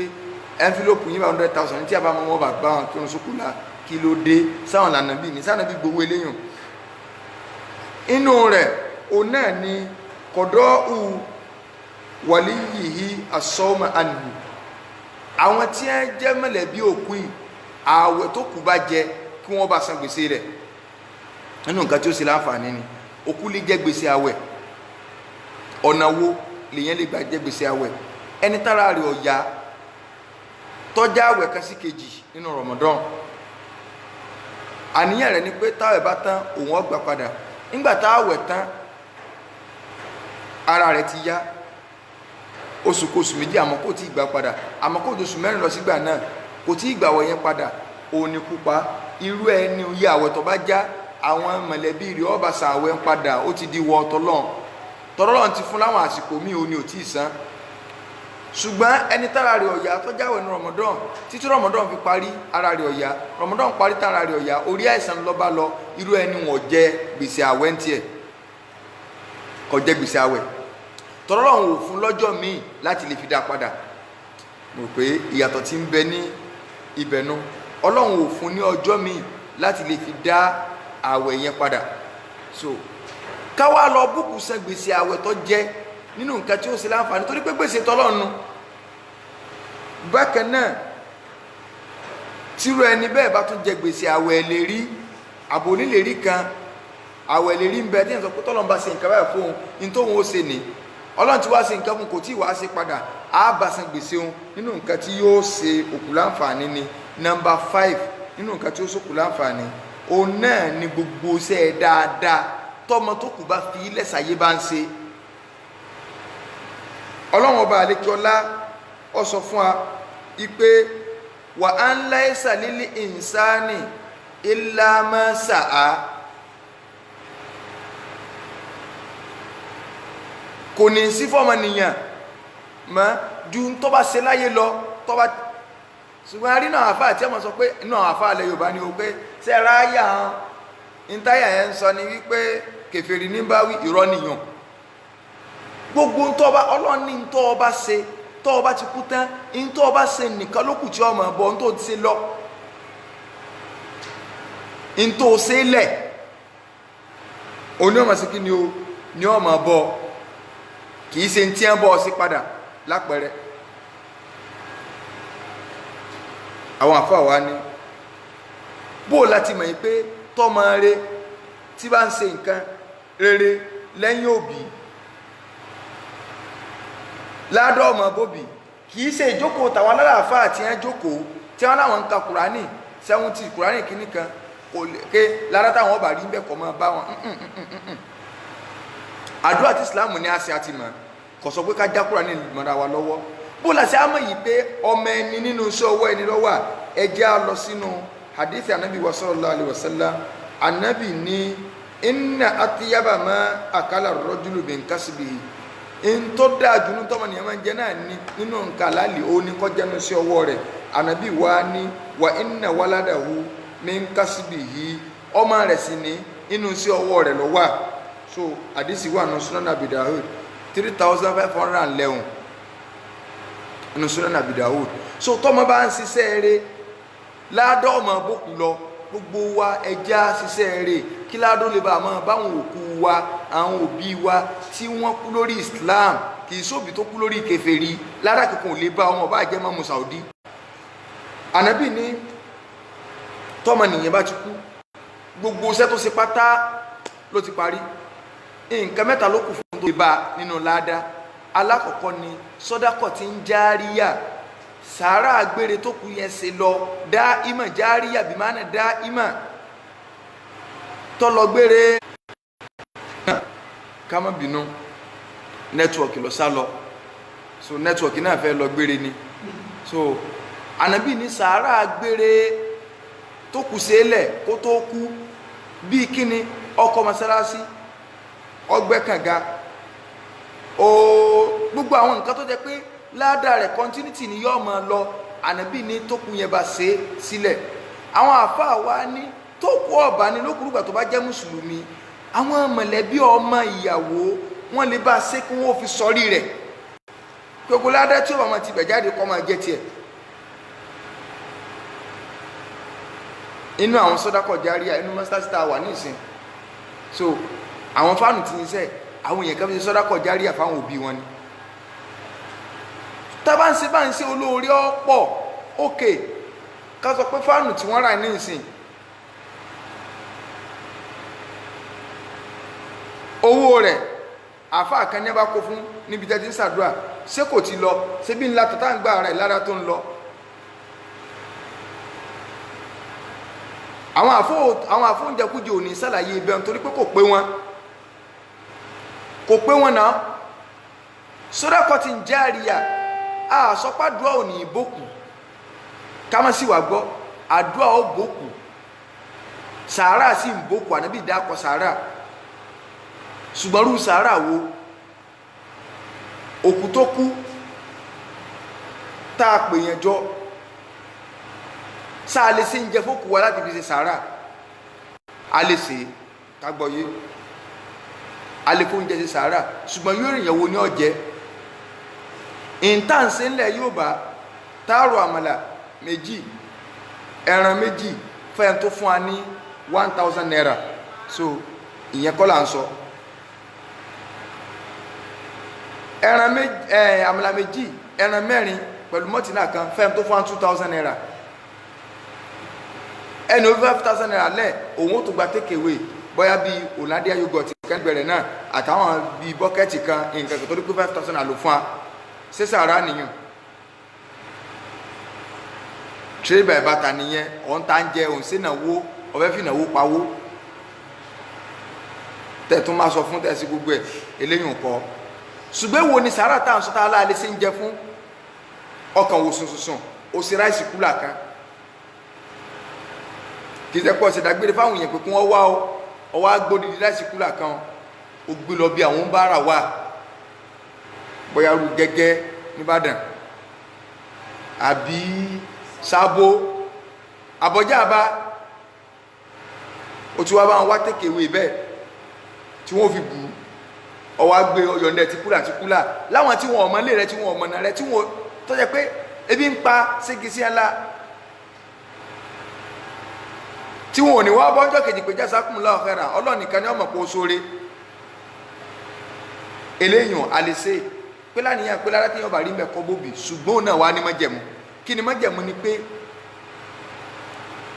ẹnfílópù yín bá 100,000 tí a bá mọ wọn bá gbá wọn kírun sókù la kí ló dé sáwọn lànà bíi ní sáwọn bíi gbowó eléyàn inú rẹ̀ òun náà ni kọ̀dọ̀ waliyihi as-sawma anhu àwọn tí ẹ jẹ́ mọ̀lẹ́bí òkú yìí ààwẹ̀ tó kù bá jẹ kí wọ́n bá san gbèsè rẹ̀ nínú nǹkan tí ó ṣe láǹfààní ni òkú lè jẹ gbèsè àwẹ̀ ọ̀nà wo lèyàn lè gbà jẹ gbèsè àwẹ̀ ẹni tára rẹ̀ ọ̀yá tọ́já àwẹ̀ kan sí kejì nínú Ramadan àníyàn rẹ̀ ni pé táwẹ̀ bá tán òun ó gbà padà nígbà táwẹ̀ tán ara rẹ̀ ti yá oṣù kóṣù méjì àmọ́ kò tí ì gbà padà àmọ́ kò tó oṣù mẹ́rin lọ sígbà náà kò tí ì gbà wọ̀ yẹn padà òun ni kúpa irú ẹni oyè àwẹ̀ tó bá já àwọn mọ̀lẹ́bí rẹ̀ ó bá san àwẹ̀ ń padà ó ti di wọ tọ́lọ́n ti fún láwọn àsìkò míì òun ni ò tí ì san ṣùgbọ́n ẹni tára rẹ̀ ọ̀yá tó jáwẹ̀ ní Ramadan títí Ramadan fi parí ara rẹ̀ ọ̀yá Ramadan parí tára rẹ̀ ọ̀yá orí àìsàn ló bá lọ irú ẹni wọ́n jẹ gbèsè àwẹ̀ ń tiẹ̀ kò jẹ gbèsè àwẹ̀ tọ́lọ́run ò fún lọ́jọ́ míì láti lè fi dá padà mo pé ìyàtọ̀ tí ń bẹ ní ibẹ̀nu Ọlọ́run ò fún ní ọjọ́ míì láti lè fi dá àwẹ̀ yẹn padà so káwá lọ búkú san gbèsè àwẹ̀ tó jẹ nínú nǹkan tí ó ṣe láǹfààní torí pé gbèsè tọ́lọ́run bákan náà tírú ẹni bẹ́ẹ̀ bá tún jẹ gbèsè àwẹ̀ lè rí àbò nílè rí kan àwẹ̀ lè rí ń bẹ tí yẹn sọ pé tọ́lọ́run bá ṣe nǹkan báyìí fóun ní tóun ó ṣe ní Ọlọ́run tí wá ṣe nǹkan fún kò tí wàá ṣe padà á bá san gbèsè òun nínú nǹkan tí yóò ṣe òkú láǹfààní ni nọ́mbà 5 nínú nǹkan tí ó ṣòkú láǹfààní òun náà ni gbogbo ṣe dáadáa tọmọ tó kù bá fi ilẹ̀ ṣàyé bá ń ṣe Ọlọ́run ọba àlékiọlá ó sọ fún wa ipe wà á ń láìsà lílì ìǹsáàní illa ma sa'a kò ní sí fọ́mọnìyàn mọ́ ju tó bá ṣe láyé lọ tó bá ṣùgbọ́n arí náà àfáà tí a mọ̀ sọ pé inú àwọn àfáà alẹ́ Yorùbá ni ó pé ṣe ráyà hàn ìntáyà yẹn ń sọ ni wípé kèfèrí ní bá wí irọ́ nìyàn gbogbo ń tọ́ba Ọlọ́run ní ń tọ́ ọba ṣe tọ́ ọba ti kú tán ń tọ́ ọba ṣe nìkan ló kù tí ọmọ bọ̀ ń tó ti ṣe lọ ń tó ṣe lẹ̀ òní ọmọ sí kí ni ó ní ọmọ bọ̀ kìí ṣe tí ń bọ́ sí padà lápẹẹrẹ àwọn àfáà wa ní bó láti mọ̀ pé tọ́mọ rẹ tí bá ń ṣe nǹkan rere lẹ́yìn òbí ládọ́ ọmọ bóbí kìí ṣe ìjókòó tàwọn alálàáfáà tí wọ́n jókòó tí wọ́n láwọn ń ka kùránì 70 kùránì kìíní kan kò lè ké lára táwọn ọba rí ń bẹ́ kọ́ mọ́ bá wọn àdúrà tí Islam ní àṣẹ àti mọ̀ kò sọ pé ká já Kùránì mọ́ra wa lọ́wọ́ bó la ṣe á mọ̀ yìí pé ọmọ ẹni nínú iṣẹ́ ọwọ́ ẹni lọ́wọ́ ẹjẹ́ á lọ sínú hadithi anabi wa sallallahu alaihi wasallam anabi ní inna atiyaba ma akala rajulu min kasbihi in tó dáa jù ní tọ́mọ nìyẹn máa ń jẹ náà ní nínú nǹkan àlàálì ó ní kọjá ní iṣẹ́ ọwọ́ rẹ̀ anabi wa ní wa inna waladahu min kasbihi ọmọ rẹ̀ sì ní inú iṣẹ́ ọwọ́ rẹ̀ lọ́wọ́ so hadisi wa no Sunan Abi Dawud 3511 no Sunan Abi Dawud so tọ́mọ bá ń ṣiṣẹ́ rẹ̀ ládọ́ ọmọ bókù lọ gbogbo wa ẹja ṣiṣẹ́ rẹ̀ kí ládọ́ lè bá máa báwọn òkú wa àwọn òbí wa tí wọ́n kú lórí Islam kì í sóbi tó kú lórí kèfèrí lára kankan ò lè bá ọmọ bá jẹ́ mọ́mú Saudi Ànábì ní tọ́mọ nìyẹn bá ti kú gbogbo iṣẹ́ tó ṣe pátá ló ti parí nǹkan mẹ́ta ló kù fún tó lè bá nínú ládá alákọ̀ọ́kọ́ ni sọ́dákọ̀ tí ń járíyà sàárà agbére tó kù yẹn ṣe lọ dá ìmọ̀ járíyà bí máa ń dá ìmọ̀ tọ́lọ gbére ká má bínú nẹ́tíwọ̀kì lọ sá lọ so nẹ́tíwọ̀kì náà fẹ́ lọ gbére ni so Ànábì ní sàárà agbére tó kù sílẹ̀ kó tó kú bíi kíni ọkọ̀ mọ́sálásí ọgbẹ́ kànga gbogbo àwọn nǹkan tó jẹ́ pé ládàá rẹ̀ continuity ni yóò máa lọ Ànábì ní tó kù yẹn bá ṣe sílẹ̀ àwọn àfáà wa ní tó kú ọ̀bá ní lókùrúgbà tó bá jẹ́ mùsùlùmí àwọn mọ̀lẹ́bí ọmọ ìyàwó wọ́n lè bá ṣe kí wọ́n fi sọrí rẹ̀ gbogbo ládàá tí ó bá máa ti bẹ̀ jáde kọ́ máa jẹ́ tiẹ̀ inú àwọn sọ́dákọ̀ járíà inú mọ́sálásí tá a wà ní ìsìn so àwọn fáànù tí ń sẹ́ àwọn èèyàn kan fi sọ́dákọ̀ járíà fáwọn òbí wọn ni tá bá ń ṣe olóore ọ̀pọ̀ okay ká sọ pé fáànù tí wọ́n rà ní ìsìn owó rẹ̀ àfáà kan ní bá kó fún níbi tẹ́ ti ń ṣàdúrà ṣé kò ti lọ ṣé bí ńlá tọ́tà ń gbà rẹ̀ lára tó ń lọ. àwọn àfóúnjẹkújẹ ò ní ṣàlàyé ibẹ̀ nítorí pé kò pé wọn náà sọ́dọ̀kọ́ ti ń jẹ́ àríyá àsọpádùá ò ní ìbòkù ká má sì wà gbọ́ àdúrà ó bòkù sàárà sì ń bòkù ànábì dákọ̀ sàárà ṣùgbọ́n rú sàárà wo òkú tó kú tá a pè yẹn jọ sáà lè ṣe ń jẹ fókù wa láti fi ṣe sàárà a lè ṣe kágbọ́yé a lè fóúnjẹ ṣe sàárà ṣùgbọ́n yóò rìn yẹ̀wò ní ọ̀jẹ́ ìntànṣe ńlẹ̀ yóò bá táàrò àmàlà méjì ẹran méjì fẹ́ẹ̀ tó fún wa ní 1000 naira so ìyẹn kọ́ là ń sọ ẹran méjì àmàlà méjì ẹran mẹ́rin pẹ̀lú mọ́tínà kan fẹ́ẹ̀ tó fún wa 2000 naira ẹni ó 5000 naira lẹ̀ òun ó tó gba take away bóyá bíi Hollandia yogurt kan bẹ̀rẹ̀ náà àtàwọn bíi bọ́kẹ́tì kan nǹkan tó dé pé 5000 naira ló fún wa ṣé sàárà nìyẹn tírébà ìbáta nìyẹn ọ̀n tá ń jẹ òun sí ìnáwó ọ̀fẹ́ fi ìnáwó pawó tẹ̀tún máa sọ fún tẹ̀sí gbogbo ẹ̀ eléyìí kọ́ ṣùgbọ́n wo ni sàárà tá à ń sọ tá a láàlẹ́ sí ń jẹ fún ọkàn wò sùnsùnsùn ó sì ráìsì kúlà kan kì í ṣe pọ̀ ṣe dágbére fáwọn èèyàn pé kí wọ́n wá ọwọ́ agbódìdí ráìsì kúlà kan ó gbé lọ bí àwọn bára wà bóyá rú Gẹ́gẹ́ nìbàdàn àbí Sábó àbọ̀já àbá ó ti wá bá wọn wá tèkèwé bẹ́ẹ̀ tí wọ́n fi bù ọwọ́ agbé ọyọ̀ndẹ̀ tí kúlà láwọn tí wọn ọmọ ilé rẹ tí wọn ọmọ náà rẹ tí wọn tọ́jà pé ebi ń pa ségesi ńlá tí wọn ò ní wá bọ́jọ́ kejì pé jazakumullahu khairan ọlọ́ọ̀nìkan ní ọmọ pọ̀ sóore eléyàn àlèsè pé láníyàn pé lára tí yàn bá rí mẹ́kọ́ bóbì ṣùgbọ́n náà wà ní májẹ̀mú kí ni májẹ̀mú ni pé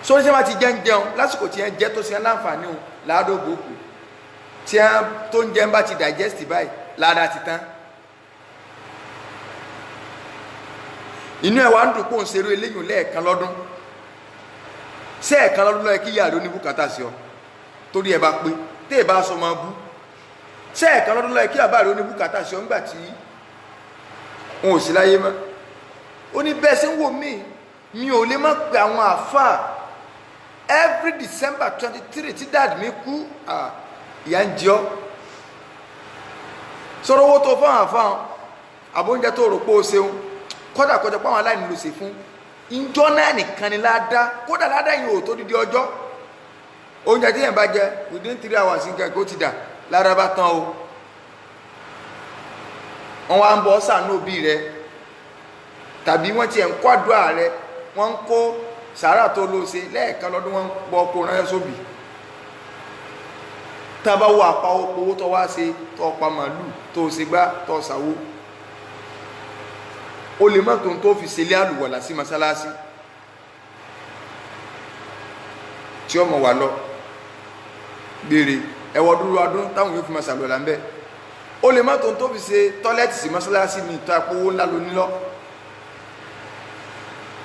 sórí sẹ́wọ́n ti jẹun lásìkò tí yẹn jẹ́ tó ṣe láǹfààní o láàdó gbòókù tí yẹn tó ń jẹun bá ti digest báyìí láàdá ti tán inú ẹ̀ wá ń dùn kó ń ṣerú eléyàn lẹ́ẹ̀kan lọ́dún ṣé ẹ̀kan lọ́dún lọ́yẹ kí yàrá oníbùkátà sí ọ torí ẹ bá pé tẹ́ ẹ bá sọ máa bú ṣé ẹ̀kan lọ́dún lọ́yẹ kí yàrá oníbùkátà sí ọ nígbà tí wọn ò sí láyé mọ́ ó ní bẹ́ẹ̀ sí ń wò mi ò lè má pe àwọn àáfàá every December 23 tí dáàdì mi kú ìyá ń jẹ ọ́ sọ̀rọ̀ owó tó fún àwọn àáfàá àbóúnjẹ tó rò pé ó ṣeun kọ́dà kọjá pé àwọn aláìní ló ṣe fún ìjọ náà nìkan ni ládá kódà ládá yìí ò tó dídí ọjọ́ oúnjẹ tí yẹn bá jẹ within 3 hours nǹkan kó ti dà lára bá tán o wọ́n wá ń bọ́ sànú òbí rẹ tàbí wọ́n ti ẹ̀ ń kó àdúrà rẹ wọ́n ń kó sàárà tó ló ṣe lẹ́ẹ̀kan lọ́dún wọ́n ń pọ̀ ọkọ̀ ránṣẹ́ sóbì tá a bá wọ àpá owó tó wá ṣe tó pa màálù tó ṣe gbá tó ṣàwó o lè má tó fi ṣẹlẹ̀ àlùwàlà sí masalasi tí ọmọ wà lọ béèrè ẹwọ dúró adún táwọn yóò fi máa ṣàlùwàlà ń bẹ o lè má tó fi ṣe tọ́lẹ́tì sí masalasi ní ìtọ́ àpòwó ńlá lóní lọ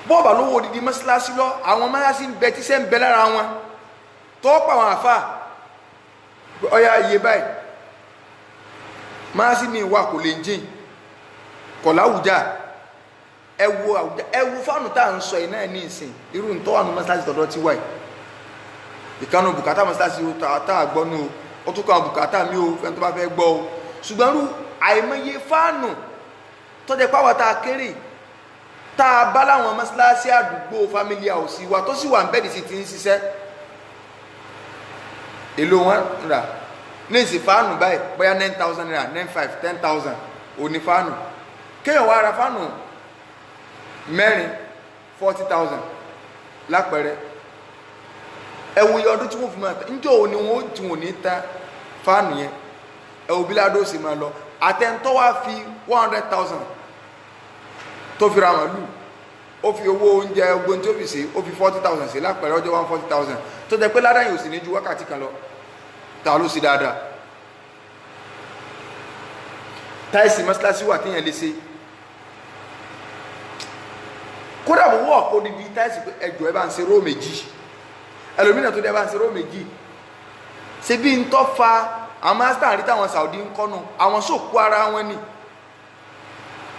bọ́ọ̀bà lówó odidi masalasi lọ àwọn masalasi ń bẹ tíṣẹ́ ń bẹ lára wọn tó pa àwọn àfà ọya iye báyìí masalasi mi wà kò lè jìn kọ̀ láwùjá ẹwu fáànù tá à ń sọ yìí náà ní ìsìn irú ntọ́ wà ní mọ́sálásí tọ̀dọ̀ tí wáyé ìkànnì bùkátà mọ́sálásí tá a gbọ́ ní o ó tún kàn bùkátà mi o fẹ́ni tó bá fẹ́ gbọ́ o ṣùgbọ́n irú àìmọye fáànù tọ́jà pàwọ́ tá a kéré tá a bá láwọn mọ́sálásí àdúgbò family house wa tó sì wà ń bẹ́ẹ̀dì sí ti ń ṣiṣẹ́ èlò wọn rà ní ìsìn fáànù báyìí bóyá 9,000 naira 9,500 10,000 òní fáànù kéèyàn wá ra fáànù mẹ́rin 40,000 lápẹẹrẹ ẹwù iye ọdún tí wọ́n fi máa ta níjọ́ òní wọ́n tí wọ́n ní ta fáànù yẹn ẹwù bí ládó sì máa lọ àtẹ̀ntọ́ wá fi 100,000 tó fi ra màálù ó fi owó oúnjẹ ogun tó fi ṣe ó fi 40,000 sí lápẹ̀rẹ̀ ọjọ́ 140,000 tó jẹ́ pé ládàá yóò sì ní ju wákàtí kan lọ ta ló sí dáadáa. táìsì mọ́sálásí wà téèyàn lè ṣe kódà bó wọ́ kó níbi táìsì pé ẹjọ́ ẹ bá ń ṣe róò méjì ẹlòmínà tó dẹ́ bá ń ṣe róò méjì ṣe bí ń tọ́ fa àwọn mástà àrí táwọn Saudi ń kọ́nu àwọn sòkú ara wọn ni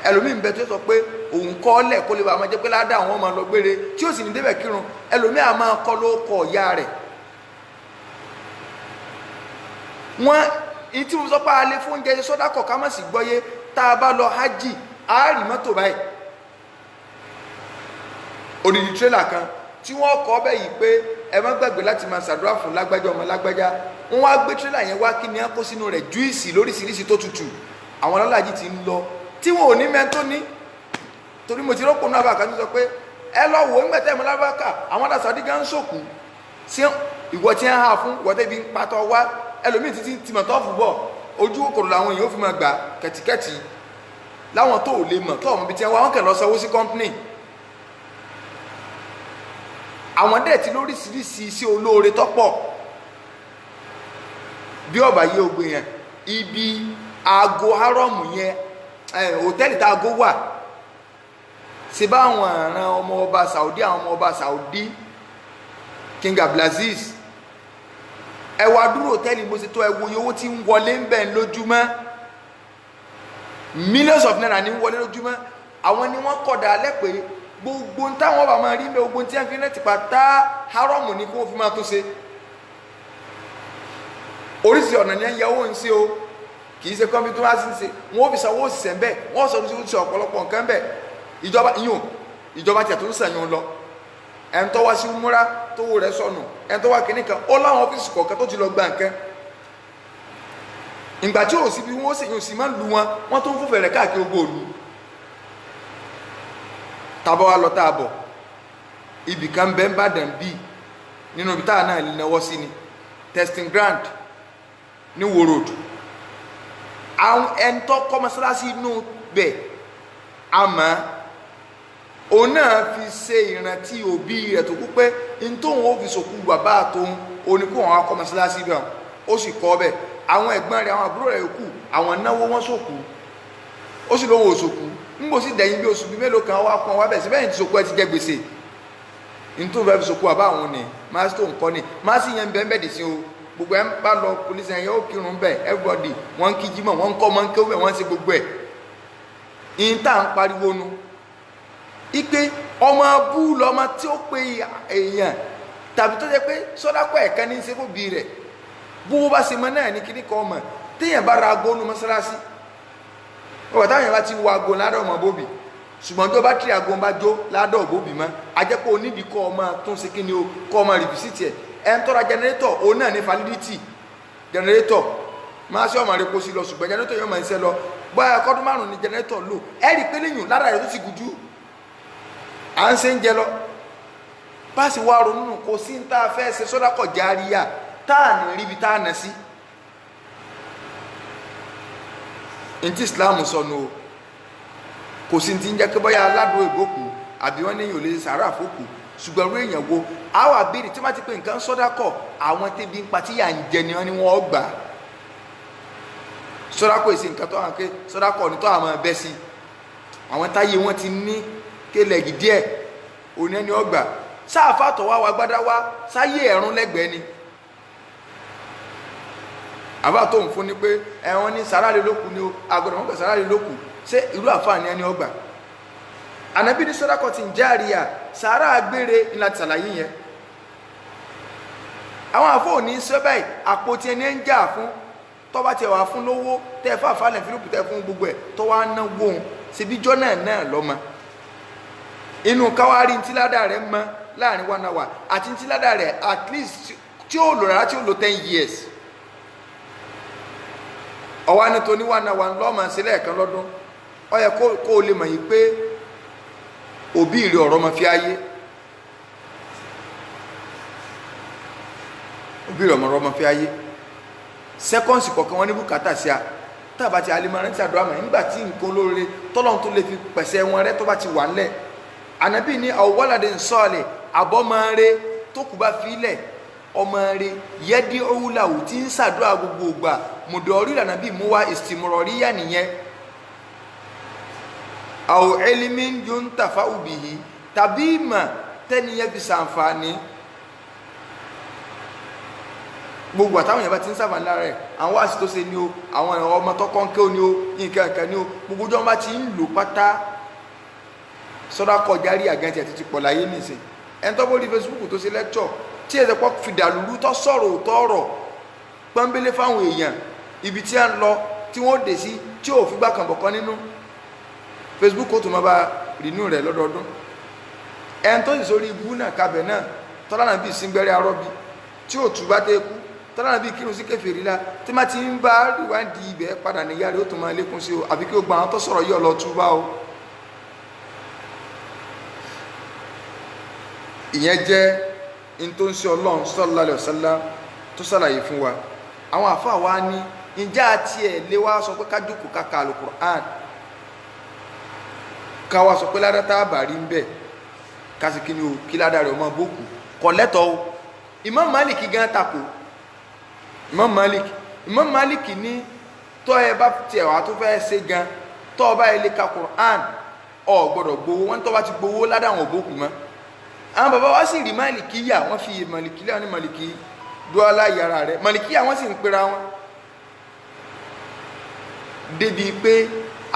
ẹlòmíì ń bẹ tó sọ pé òun kọ́ lẹ̀ kó lè bá máa jẹ́ pé ládàá àwọn ọmọ lọ gbére tí ó sì ní débẹ̀ kírun ẹlòmíì á máa kọ́ ló kọ ìyá rẹ̀ wọ́n ní tí mo sọ pé alẹ́ fún oúnjẹ sọ́dá kọ̀ ká má sì gbọ́yé tá a bá lọ hajj á rí mọ́tò báyìí odidi tírélà kan tí wọ́n kọ́ bẹ́ẹ̀ yìí pé ẹ má gbàgbé láti máa ṣàdúrà fún lágbájá ọmọ lágbájá wọ́n wá gbé tírélà yẹn wá kí ni á kó sínú rẹ̀ júìsì lóríṣiríṣi tó tutù àwọn alálàájì ti ń lọ tí wọn ò ní mẹ́tò ní torí mo ti rọ́pò náà bá kan sọ pé ẹ lọ wò ó nígbàtẹ́ ìmọ̀ lábákà àwọn adásàdí gan ń sòkù sí ìwọ tí ń hà fún ìwọ́tẹ́ bí ń patọ́ wá ẹlòmíì títí tìmọ̀tọ́ fún bọ̀ ojú kòkòrò làwọn èèyàn ó fi máa gbà kẹ̀tìkẹ̀tì láwọn tó ò lè mọ̀ tó ọmọ ibi tí wọn kẹ̀ lọ sanwó sí kọ́ńpínì àwọn dẹ̀ ti lóríṣiríṣi sí olóore tọ́pọ̀ bí ọ̀bà yé ogbe yẹn ibi aago hárọ̀mù yẹn hòtẹ́ẹ̀lì tá aago wà ṣe bá àwọn àràn ọmọ ọba Saudi àwọn ọmọ ọba Saudi King Abdulaziz ẹwà dúró hòtẹ́ẹ̀lì bó ṣe tó ẹwọ owó tí ń wọlé ń bẹ̀ lójúmọ́ millions of naira ní ń wọlé lójúmọ́ àwọn ni wọ́n kọ̀dà alẹ́ pé gbogbo ń táwọn ọba máa rí mẹ́ gbogbo tí wọ́n fi rẹ́tì pátá hárọ̀mù ní kí wọ́n fi máa tó ṣe oríṣi ọ̀nà ni ẹ̀yà owó ń ṣe o kì í ṣe kọ́mpútà wá sí ṣe wọ́n fi sanwó òṣìṣẹ́ bẹ́ẹ̀ wọ́n sọ ní ṣe ọ̀pọ̀lọpọ̀ nǹkan bẹ́ẹ̀ ìjọba tí a tó ń sàyàn lọ ẹni tó wá sí múra tó wò rẹ̀ sọnù ẹni tó wá kìíní kan ó láwọn ọ́fíìsì kọ̀ọ̀kan tó ti lọ gba nǹkan ìgbà tí òsì bí wọ́n ṣèyàn sì máa ń lu wọ́n tó ń fòfè rẹ̀ káàkiri gbogbo òlu tàbá wa lọ tá a bọ̀ ibì kan bẹ́ẹ̀ ń bàdàn bíi nínú ibi táà náà lè náwó sí ni testing ground ní Wo Road àwọn ẹni tó kọ́ mọ́sálásí inú bẹ̀ àmọ́ òun náà fi ṣe ìrántí òbí rẹ̀ tó kú pé n tóun ó fi sòkú bàbá àtòun oníkó àwọn akọ́ mọ́sálásí bẹ̀ ó sì kọ́ bẹ̀ àwọn ẹ̀gbọ́n rẹ̀ àwọn àbúrò rẹ̀ kù àwọn náwó wọn sòkú ó sì lówó òsòkú ń bò sí dẹ̀yìn bí oṣù bí mélòó kan wá pọn wá bẹ̀ sí bẹ́yìn tí sòkú ẹ ti jẹ gbèsè n tó fẹ́ fi sòkú bàbá àwọn ni máa tó nǹkan ni máa sì yẹn bẹ́ẹ̀ bẹ́ẹ̀ dì sí o gbogbo ẹ̀ ń bá lọ polisi ẹ̀yẹ ó kírun bẹ́ẹ̀ everybody wọ́n ń kí jímọ̀ wọ́n ń kọ́ wọ́n ń kéwọ́ bẹ́ẹ̀ wọ́n ń ṣe gbogbo ẹ̀ ìyìn tá à ń pariwo nu ipe ọmọ abú lọmọ tí ó pe èèyàn tàbí tó jẹ pé sọdákọ ẹ̀kan ní í ṣe fóbi rẹ̀ bó bá ṣe mọ náà ní kíní kan ọmọ téèyàn bá ra aago nu mọ́sálásí ọ̀pọ̀ táwọn èèyàn bá ti wo aago ládọ̀ ọmọ bóbì ṣùgbọ́n tó bá tiri aago bá jó ládọ̀ bóbì mọ́ ajẹ́pọ̀ onídìí kọ́ ọmọ tó ń ṣe kíni o kọ́ ọmọ rìbísítì ẹ̀ ẹ̀ ń tọ́ra jẹnẹrétọ̀ òun náà ní validity jẹnẹrétọ̀ máa ṣe ọmọ rẹ̀ kó sí lọ ṣùgbọ́n jẹnẹrétọ̀ yóò máa ń ṣe lọ bóyá ọkọ́dún márùn-ún ní jẹnẹrétọ̀ lò ẹ̀ rí pé lẹ́yìn lára rẹ̀ tó ti gùjú à ń ṣe ń jẹ lọ báṣì wá ronú nù kò sí ń tá a fẹ́ ṣe sọ́dákọ̀ járíyà tá à ní ríbi tá a nà sí ntí Islam sọnù o kò sí ti ń jẹ́ pé bóyá aládùn ìgbókù àbí wọ́n ní yòó lè sàárà fòkù ṣùgbọ́n orí èèyàn wo àwọn àbèrè tí wọ́n ti pè nǹkan sọ́dákọ̀ àwọn tẹ́bi ń pa tí yà ń jẹ ni wọ́n ní wọ́n gbà sọ́dákọ̀ èsì nǹkan tó hàn pé sọ́dákọ̀ ní tó àwọn ẹbẹ́ sí àwọn táyé wọn ti ní kélẹ̀gì díẹ̀ òní ẹni ọgbà sáàfàtọ̀ wá wa gbádá wá sáyé ẹ̀rún lẹ́gbẹ̀ẹ́ ni àbá tó ń fún ni pé ẹ̀wọ̀n ní sàrálì lókù ni ó agbọ̀dọ̀ wọn pẹ̀ sàrálì lókù ṣé irú àfààní ẹni ọgbà ànábì ní sọ́dákọ̀ ti ń járíyà sàárà agbére ńlá ti sàlàyé yẹn àwọn àfọ̀ òní sọ́bẹ̀ àpótí ẹni ń jà fún tọ́ba tiẹ̀ wà fún lówó tẹ́ fàáfàá lẹ̀ fílùpù tẹ́ fún gbogbo ẹ̀ tọ́wọ́ á ná wóhun síbi jọ́ náà lọ́mọ inú káwárí ntíládà rẹ̀ mọ́ láàrin 1 hour àti ntíládà rẹ̀ at least tí ó lò rárá tí ó lò 10 years ọwá ní tó ní 1 hour lọ́mọ sí lẹ́ẹ̀kan lọ́dún ó yẹ kó o lè mọ̀ yìí pé òbí rẹ̀ ọ̀rọ̀ mọ́ fi ayé òbí rẹ̀ ọ̀rọ̀ mọ́ fi ayé seconds kọ̀ọ̀kan wọn ní bùkátà sí a tàbá ti alimọ̀ràn tí àdúrà mọ̀ nígbà tí nǹkan olóore tọ́lọ́run tó lè fi pẹ̀sẹ̀ wọn rẹ́ tó bá ti wà ńlẹ̀ ànábì ní àwọ̀wọ́ládé ń sọ́ọ̀lẹ̀ àbọ́mọ́re tó kù bá filẹ̀ ọmọ rẹ̀ yẹ́dí òwúlàwù tí ń ṣàdúrà gbogbo ìgbà mùdọ̀rí lànàbì mú wá ìsìmọ̀rọ̀ríyà nìyẹn àwọ̀ ẹlẹ́mí yóò ń tàfà òbí yìí tàbí ìmọ̀ tẹ́niyẹ́ fi ṣàǹfààní gbogbo àtàwọn yẹn bá ti ń sábà lára ẹ̀ àwọn wáàsí tó ṣe ni o àwọn ẹ̀rọ ọmọ tó kọ́ńké ni o nǹkan ẹ̀kan ni o gbogbo ọjọ́ bá ti ń lò pátá sọ́dá kọjá rí àgẹ́ntì ẹ̀ ti pọ̀ láyé nìsín ẹni tó bóri Facebook tó ṣe lẹ́kṣọ̀ tí ẹ̀sẹ̀ pọ̀ fìdàlúrú tó sọ̀rọ̀ òótọ́ ọ̀rọ̀ pọ́nbélé fáwọn èèyàn ibi tí a ń lọ tí wọ́n dé sí tí ò fi gbá kan bọ̀kan nínú Facebook ó tún máa bá rìnú rẹ̀ lọ́dọọdún ẹni tó sì sórí ibú náà kabẹ̀ náà tọ́lá náà bíi síngbẹ́rẹ́ arọ́bí tí ò tún bá tẹ́ kú tọ́lá náà bíi kírun sí kèfèrí la tí má ti ń bá rìwáǹdì ibẹ̀ padà níyà rẹ̀ ó tún máa lékún sí o àbí kí o gba àwọn tó sọ̀rọ̀ yìí ọ̀lọ́ túbá o. ìyẹn jẹ́ in tó ń ṣe ọlọ́run sallallahu alaihi wasallam tó ṣàlàyé fún wa àwọn àfáà wa ní ìjà àti ẹ̀ lé wá sọ pé kájúkù kàkà Al-Qur'an ká wá sọ pé ládàtà àbàrí ń bẹ̀ kásìkí ni o kí ládàá rẹ̀ ọmọ bókù kọ̀ lẹ́tọ̀ o Imam Malik gan tako Imam Malik ní tọ́ ẹ bá tiẹ̀ wá tó fẹ́ ṣe gan tọ́ ọ bá ilé ka Qur'an ọ gbọ́dọ̀ gbowó wọn tọ́ bá ti gbowó ládàá wọn bókù mọ́ àwọn bàbá wa sì rí Málìkì yà wọ́n fi Málìkì lẹ́wọ̀n ní Málìkì dúọ́lá yàrá rẹ̀ Málìkì yà wọ́n sì ń pera wọn débi pé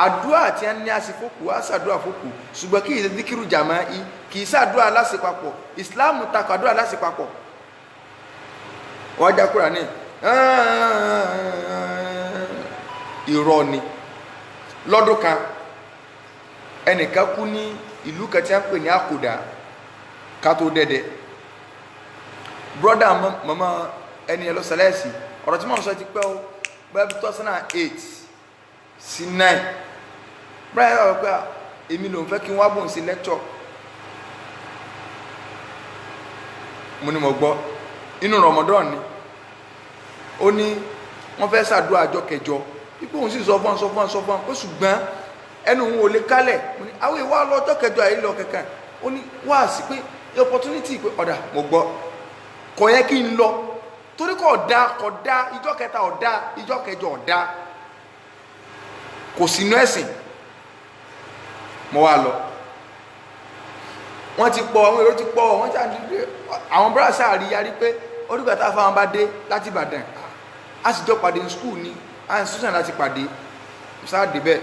àdúrà tí a ní àsìfòkù á sàdúrà fòkù ṣùgbọ́n kì í ṣe díkìrù jàmá i kì í sàdúrà lásìpapọ̀ Ìsìláàmù takò àdúrà lásìpapọ̀ wọ́n já kúrà ní irọ́ ni lọ́dún kan ẹnìkan kú ní ìlú kan tí a ń pè ní Àkùdà kátó dẹ́dẹ́ brọ́dà mama ẹni ẹlọ sẹlẹ́sì ọ̀rọ̀ tí mọ̀ sọ ti pẹ́ o bẹ́ẹ̀ bí 2008 sí 9 brọ́dà ọ̀rọ̀ pé èmi ló ń fẹ́ kí wọ́n bùn sí lẹ́kṣọ̀ mo ní mo gbọ́ inú Ramadan ni ó ní wọ́n fẹ́ ṣàdúrà àjọ kẹjọ ipò òun sì sọ fún pé ṣùgbọ́n ẹnu òun ò lè kálẹ̀ mo ní àwọn ìwà lọ́jọ́ kẹjọ àyè lọ kankan ó ní wá sí pé opportunity pé ọ̀dà mo gbọ́ kò yẹ kí n lọ torí kò dá ìjọ kẹta ọ̀dá ìjọ kẹjọ ọ̀dá kò sínú ẹ̀sìn mo wá lọ wọ́n ti pọ̀ àwọn èrò ti pọ̀ wọ́n ti àdúgbò àwọn brasa àríyárí pé orígbà tá a fáwọn bá dé láti Ìbàdàn a sì jọ pàdé ní skul ní a ń sùsàn láti pàdé sáàdé bẹ́ẹ̀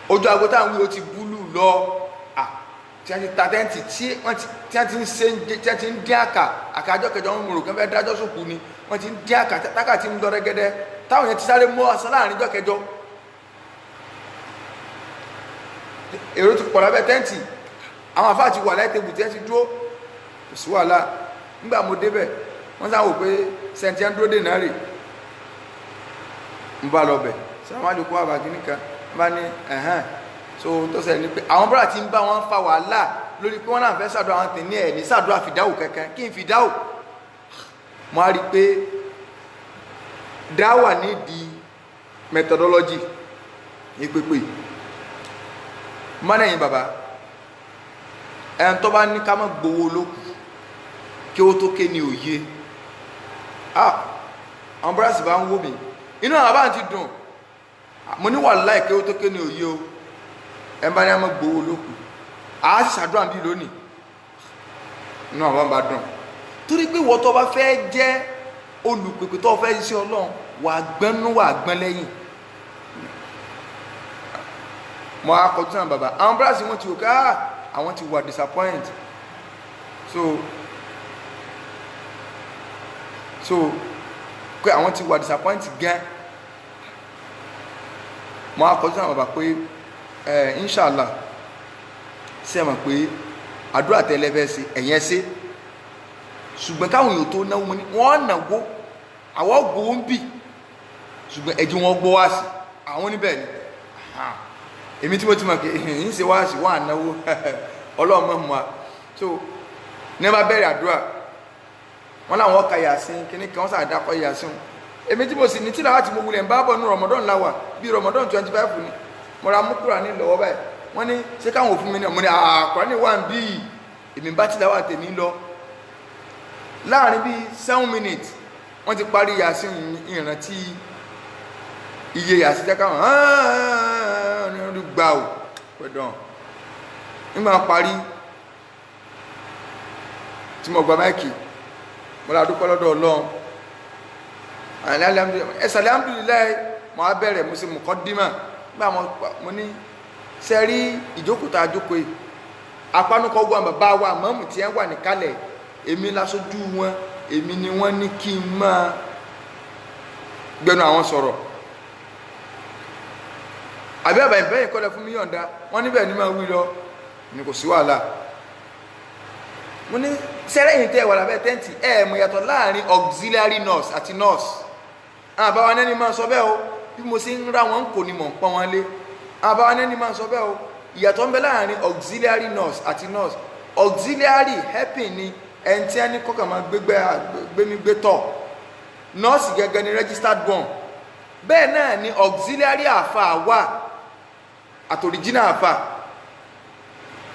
ojú aago táwọn wí ó ti búlù lọ tí a ti ta tẹ́ǹtì tí a ti ń ṣe tí a ti ń dín àkàjọ kẹjọ ń rò kẹfẹ́ dájọ́ sókù ni wọ́n ti ń dín tákà tí ń lọ rẹ́gẹ́dẹ́ táwọn yẹn ti sáré mọ́ asán láàrin jọ kẹjọ èrò ti pọ̀ lábẹ́ tẹ́ǹtì àwọn àfáà ti wà láì tẹ́bù tí ẹ ti dúró kò sí wàhálà nígbà mo débẹ̀ wọ́n sáà wò pé sẹ́ntì ẹ̀ ń dúró dè náà rè ń bá lọ bẹ̀ sàwọn àjòkó àbàgì nìkan bá ní ẹ̀hán so tó sẹ́yìn ni pé àwọn bọ́lá ti ń bá wọn fa wàhálà lórí pé wọ́n náà fẹ́ ṣàdúrà àwọn tèmi ẹ̀ ní ṣàdúrà fìdáwò kankan kí n fìdáwò mo á rí i pé dáwà nídìí methodology ní pépè mọ́nẹ̀yìn bàbá ẹn tó bá ní ká má gbowó lókù kí ó tó ké ní òye àwọn bọ́lá sì bá ń wò mí inú àwọn bá ń ti dùn mo ní wàláhì kí ó tó ké ní òye o ẹ bá ní a máa gbowó lókù a sì ṣàdúrà bí lónìí inú àwọn bá dùn torí pé wọ́n tó bá fẹ́ jẹ́ olùpèpè tó fẹ́ ṣe Ọlọ́run wà gbẹ́nu wà gbẹ́n lẹ́yìn mo á kọjú náà bàbá àwọn bíráàsì wọn ti wò ká àwọn ti wà disappoint so pé àwọn ti wà disappoint gan mo á kọjú náà bàbá pé inshallah ṣe mọ̀ pé àdúrà tẹ́lẹ̀ fẹ́ ṣe ẹ̀yẹn ṣe ṣùgbọ́n káwọn èèyàn tó náwó ní wọ́n náwó àwọn gbowó ń bì ṣùgbọ́n ẹ̀jú wọn gbọ́ wá sí àwọn níbẹ̀ ni èmi tí mo ti mọ̀ pé ń ṣe wá sí wọ́n ànáwó ọlọ́run mọ̀ mọ́ so ní bá bẹ̀rẹ̀ àdúrà wọ́n láwọn ọkà yàsín kíní kan wọ́n sàdákọ́ yàsín èmi tí mo sì ní tí làwọn àti mo wulẹ̀ ń bá bọ̀ ní Ramadan láwà bí Ramadan 25 ni mo ra mú Kùránì lọ́wọ́ báyìí wọ́n ní ṣé káwọn òfin mi ní ọmọ ní Kùránì wà ń bí èmi bá ti làwọn àtẹ̀mí lọ láàrin bíi 7 minutes wọ́n ti parí Yasin ìrántí iye Yasin jẹ́ káwọn ní ọdún gbà ò pẹ̀dán nígbà parí tí mo gba máìkì mo la dúpẹ́ lọ́dọ̀ Ọlọ́run ẹ̀sàlẹ̀ alhamdulilayi mo á bẹ̀rẹ̀ mo sì muqaddima gbà mo ní sẹ́rí ìjókòó àjókòó yìí apánukọ̀ gbọ́n bàbá wa mọ́mù tí ẹ wà níkàlẹ̀ èmi lásojú wọn èmi ni wọ́n ní kí n máa gbẹnu àwọn sọ̀rọ̀ àbí àbá ìbẹ́yìn kọ́lẹ̀ fún mi yọ̀ǹda wọ́n níbẹ̀ ní máa wí lọ ní kò sí wàhálà mo ní sẹ́rẹ́yìn tẹ́ wà lábẹ́ tẹ́ǹtì mọ̀ yàtọ̀ láàrin auxiliary nurse àti nurse àbáwọn ẹni máa sọ bẹ́ẹ̀ o bí mo sì ń ra wọn kò ní mọ̀ ń pọ́n wọn lé àbáwọn ẹni máa sọ bẹ́ẹ̀ o ìyàtọ̀ ń bẹ láàrin auxiliary nurse àti nurse auxiliary helping ni ẹni tí ẹni kọ́kàn máa gbémi tọ̀ nurse gẹ́gẹ́ ni registered born bẹ́ẹ̀ náà ni auxiliary àfà wà àti original àfà